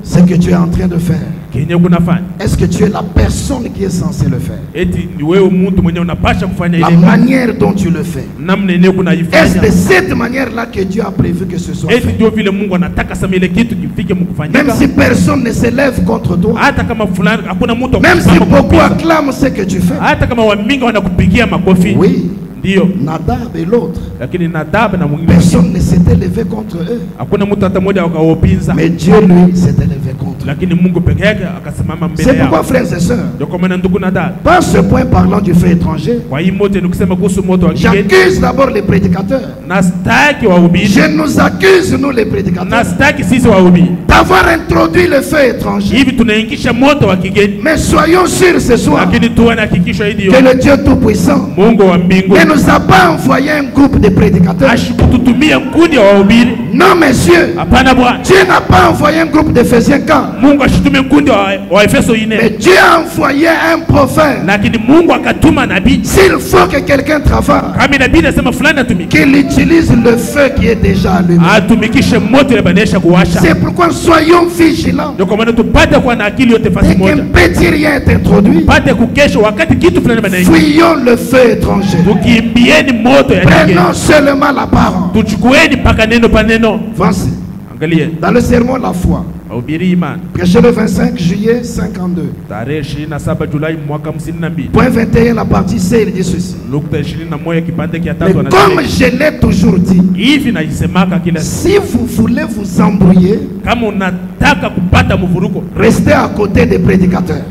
Ce que tu es en train de faire, est-ce que tu es la personne qui est censée le faire? La manière dont tu le fais, est-ce de cette manière-là que Dieu a prévu que ce soit fait? Même si personne ne s'élève contre toi, même si beaucoup acclament ce que tu fais, oui, Nadab et l'autre, personne ne s'est élevé contre eux, mais Dieu lui s'est élevé contre eux. C'est pourquoi, frères et sœurs, par ce point parlant du feu étranger, j'accuse d'abord les prédicateurs. Je nous accuse, nous les prédicateurs, d'avoir introduit le feu étranger. Mais soyons sûrs ce soir que le Dieu Tout-Puissant ne nous a pas envoyé un groupe de prédicateurs. Non, messieurs, Dieu n'a pas envoyé un groupe d'Éphésiens quand, mais Dieu a envoyé un prophète. S'il faut que quelqu'un travaille, qu'il utilise le feu qui est déjà allumé. C'est pourquoi soyons vigilants. Dès qu'un petit rien est introduit, fuyons le feu étranger. Prenons seulement la parole. Voici, dans le sermon La foi, Prêché le 25 juillet 52. Point 21, la partie C, il dit ceci. Mais comme je l'ai toujours dit, si vous voulez vous embrouiller, restez à côté des prédicateurs.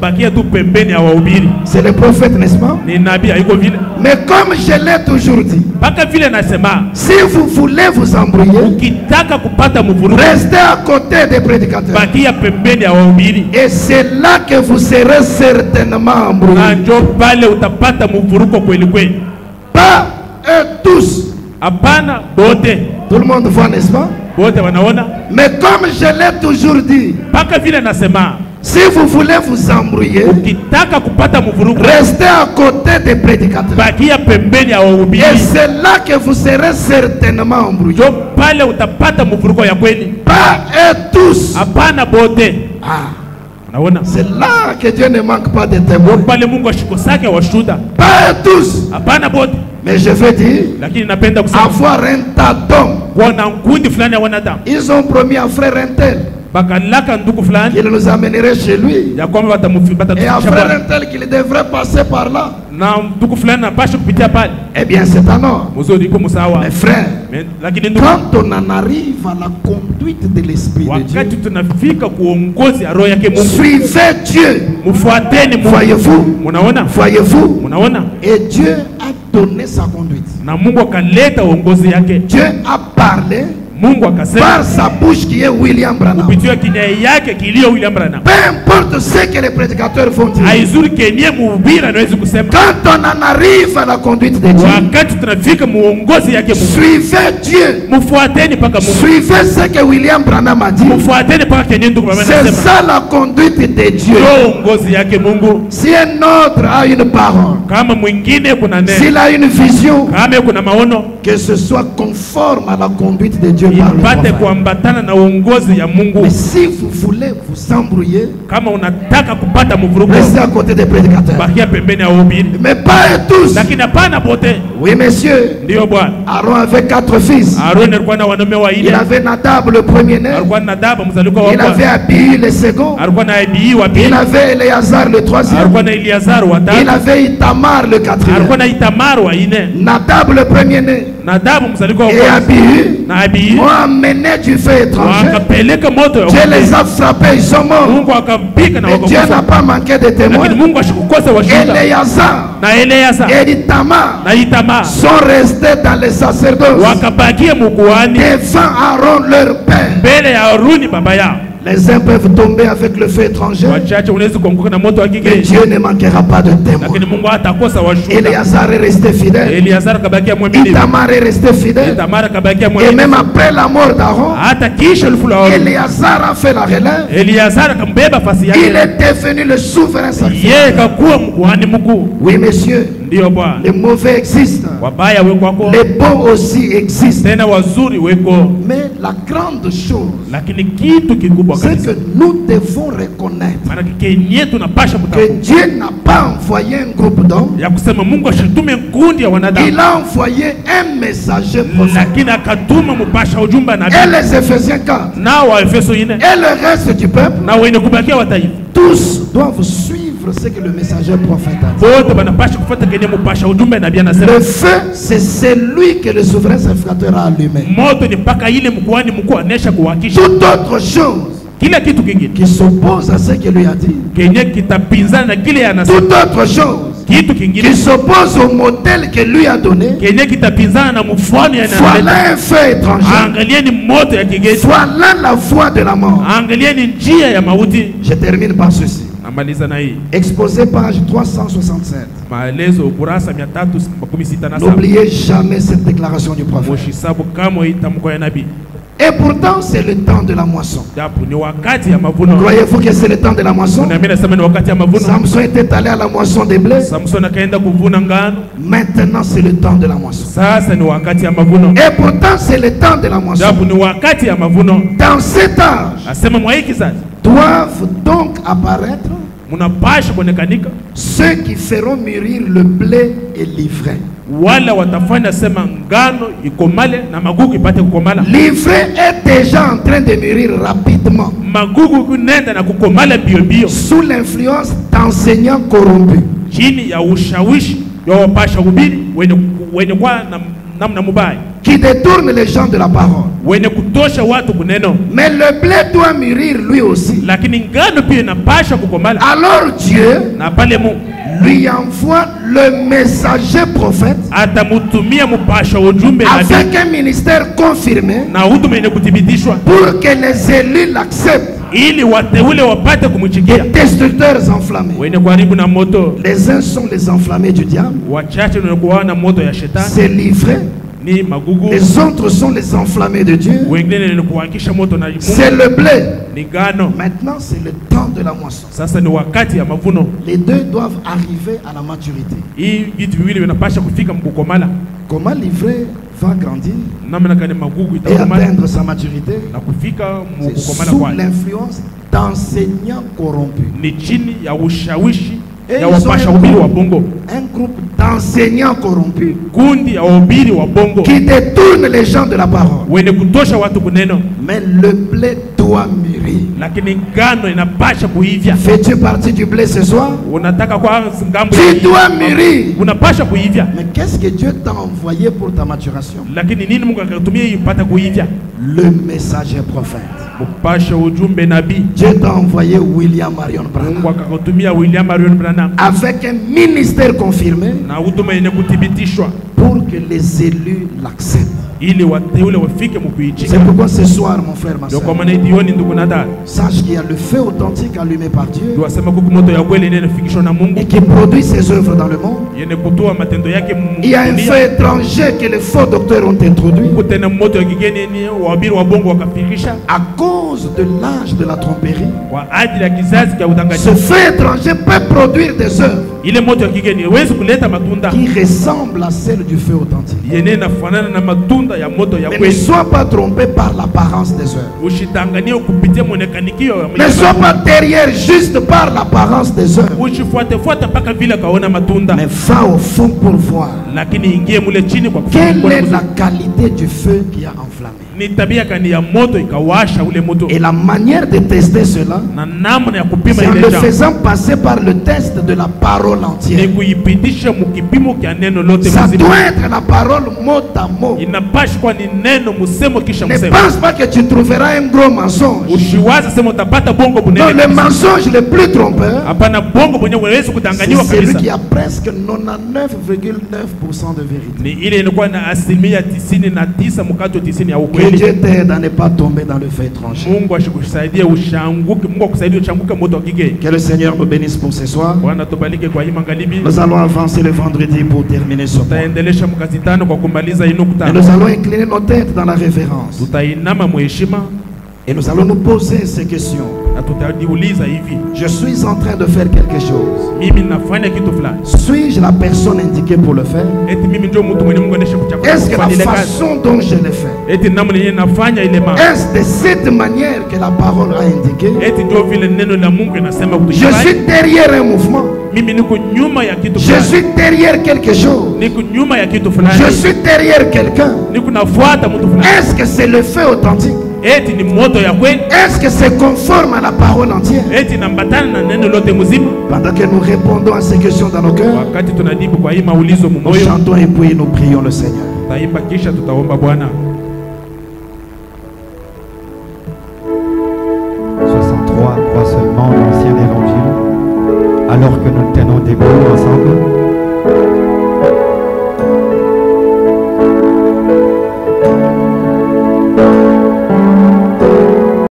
C'est le prophète, n'est-ce pas? Mais comme je l'ai toujours dit, si vous voulez vous embrouiller, restez à côté des prédicateurs. Et c'est là que vous serez certainement embrouillés. Pas eux tous. Tout le monde voit, n'est-ce pas? Mais comme je l'ai toujours dit, si vous voulez vous embrouiller, restez à côté des prédicateurs. Et c'est là que vous serez certainement embrouillés. Pas eux tous. C'est là que Dieu ne manque pas de témoins. Pas eux tous. Mais je veux dire, avoir un tas d'hommes. Ils ont promis à frère un tel qu'il nous amènerait chez lui. Et à frère un tel qu'il devrait passer par là. Eh bien c'est un ordre. Mais frère, quand on en arrive à la conduite de l'Esprit de Dieu, suivez Dieu. Voyez-vous? Voyez-vous? Et Dieu a donné sa conduite. Dieu a parlé par sa bouche qui est William Branham. Peu importe ce que les prédicateurs vont dire, quand on en arrive à la conduite de Dieu, suivez Dieu. Suivez ce que William Branham a dit. C'est ça la conduite de Dieu. Si un autre a une parole, s'il a une vision, que ce soit conforme à la conduite de Dieu. Mais si vous voulez vous embrouiller, restez à côté des prédicateurs. Mais pas tous. Oui, messieurs. Aaron avait 4 fils. Il avait Nadab le premier-né. Il avait Abihu le second. Il avait Éléazar le troisième. Il avait Itamar le quatrième. Nadab le premier-né et Abihu ont amené du feu étranger. Dieu les a frappés, ils sont morts. Et Dieu n'a pas manqué de témoins. Éléazar et Itamar sont restés dans les sacerdoces devant Aaron leur père. Les uns peuvent tomber avec le feu étranger, mais Dieu ne manquera pas de témoins. Éléazar est resté fidèle. Itamar est resté fidèle. Et même après la mort d'Aaron, Éléazar a fait la relève. Il est devenu le souverain sacrificateur. Oui, messieurs. Les mauvais existent. Les bons aussi existent. Mais la grande chose, c'est que nous devons reconnaître que Dieu n'a pas envoyé un groupe d'hommes. Il a envoyé un messager prophète. Et les Éphésiens 4 et le reste du peuple, tous doivent suivre ce que le messager prophète a dit. Le feu, c'est celui que le souverain sacrificateur a allumé. Toute autre chose qui s'oppose à ce qu'il lui a dit, toute autre chose qui s'oppose au modèle que lui a donné, voilà un feu étranger, voilà la voie de la mort. Je termine par ceci. Exposé page 367. N'oubliez jamais cette déclaration du prophète. Et pourtant c'est le temps de la moisson. Croyez-vous que c'est le temps de la moisson? Samson était allé à la moisson des blés. Maintenant c'est le temps de la moisson. Et pourtant c'est le temps de la moisson. Dans cet âge doivent donc apparaître Ceux qui feront mûrir le blé et l'ivraie. L'ivraie est déjà en train de mûrir rapidement sous l'influence d'enseignants corrompus qui détournent les gens de la parole. Mais le blé doit mûrir lui aussi. Alors Dieu lui envoie le messager prophète avec un ministère confirmé pour que les élus l'acceptent. Les destructeurs enflammés. Les uns sont les enflammés du diable. C'est livré. Les autres sont les enflammés de Dieu. C'est le blé. Maintenant, c'est le temps de la moisson. Les deux doivent arriver à la maturité. Comment l'ivraie va grandir et atteindre sa maturité? C'est sous l'influence d'enseignants corrompus. Et ils ont un groupe d'enseignants corrompus qui détournent les gens de la parole. Mais le blé doit mûrir. Fais-tu partie du blé ce soir? Tu dois mûrir. Mais qu'est-ce que Dieu t'a envoyé pour ta maturation? Le messager prophète. Dieu t'a envoyé William Marion Branham avec un ministère confirmé pour que les élus l'acceptent. C'est pourquoi ce soir, mon frère, ma soeur, sache qu'il y a le feu authentique allumé par Dieu et qui produit ses œuvres dans le monde. Il y a un feu étranger que les faux docteurs ont introduit à cause de l'âge de la tromperie. Ce feu étranger peut produire des œuvres qui ressemblent à celles du feu authentique. Mais ne sois pas trompé par l'apparence des œuvres. Ne sois pas derrière juste par l'apparence des œuvres. Mais va au fond pour voir quelle est la qualité du feu qui a enflammé. Et la manière de tester cela, c'est en le faisant passer par le test de la parole entière. Ça doit être la parole mot à mot. Ne pense pas que tu trouveras un gros mensonge. Non, le mensonge le plus trompeur, c'est celui qui a presque 99,9% de vérité. Que Dieu t'aide à ne pas tomber dans le feu étranger. Que le Seigneur nous bénisse pour ce soir. Nous allons avancer le vendredi pour terminer ce point. Et nous allons incliner nos têtes dans la révérence. Et nous allons nous poser ces questions. Je suis en train de faire quelque chose. Suis-je la personne indiquée pour le faire? Est-ce que la façon dont je l'ai fait, est-ce de cette manière que la parole a indiqué? Je suis derrière un mouvement. Je suis derrière quelque chose. Je suis derrière quelqu'un. Est-ce que c'est le feu authentique? Est-ce que c'est conforme à la parole entière? Pendant que nous répondons à ces questions dans nos cœurs, nous chantons et puis nous prions le Seigneur. 63 croient seulement l'ancien évangile, alors que nous tenons debout ensemble.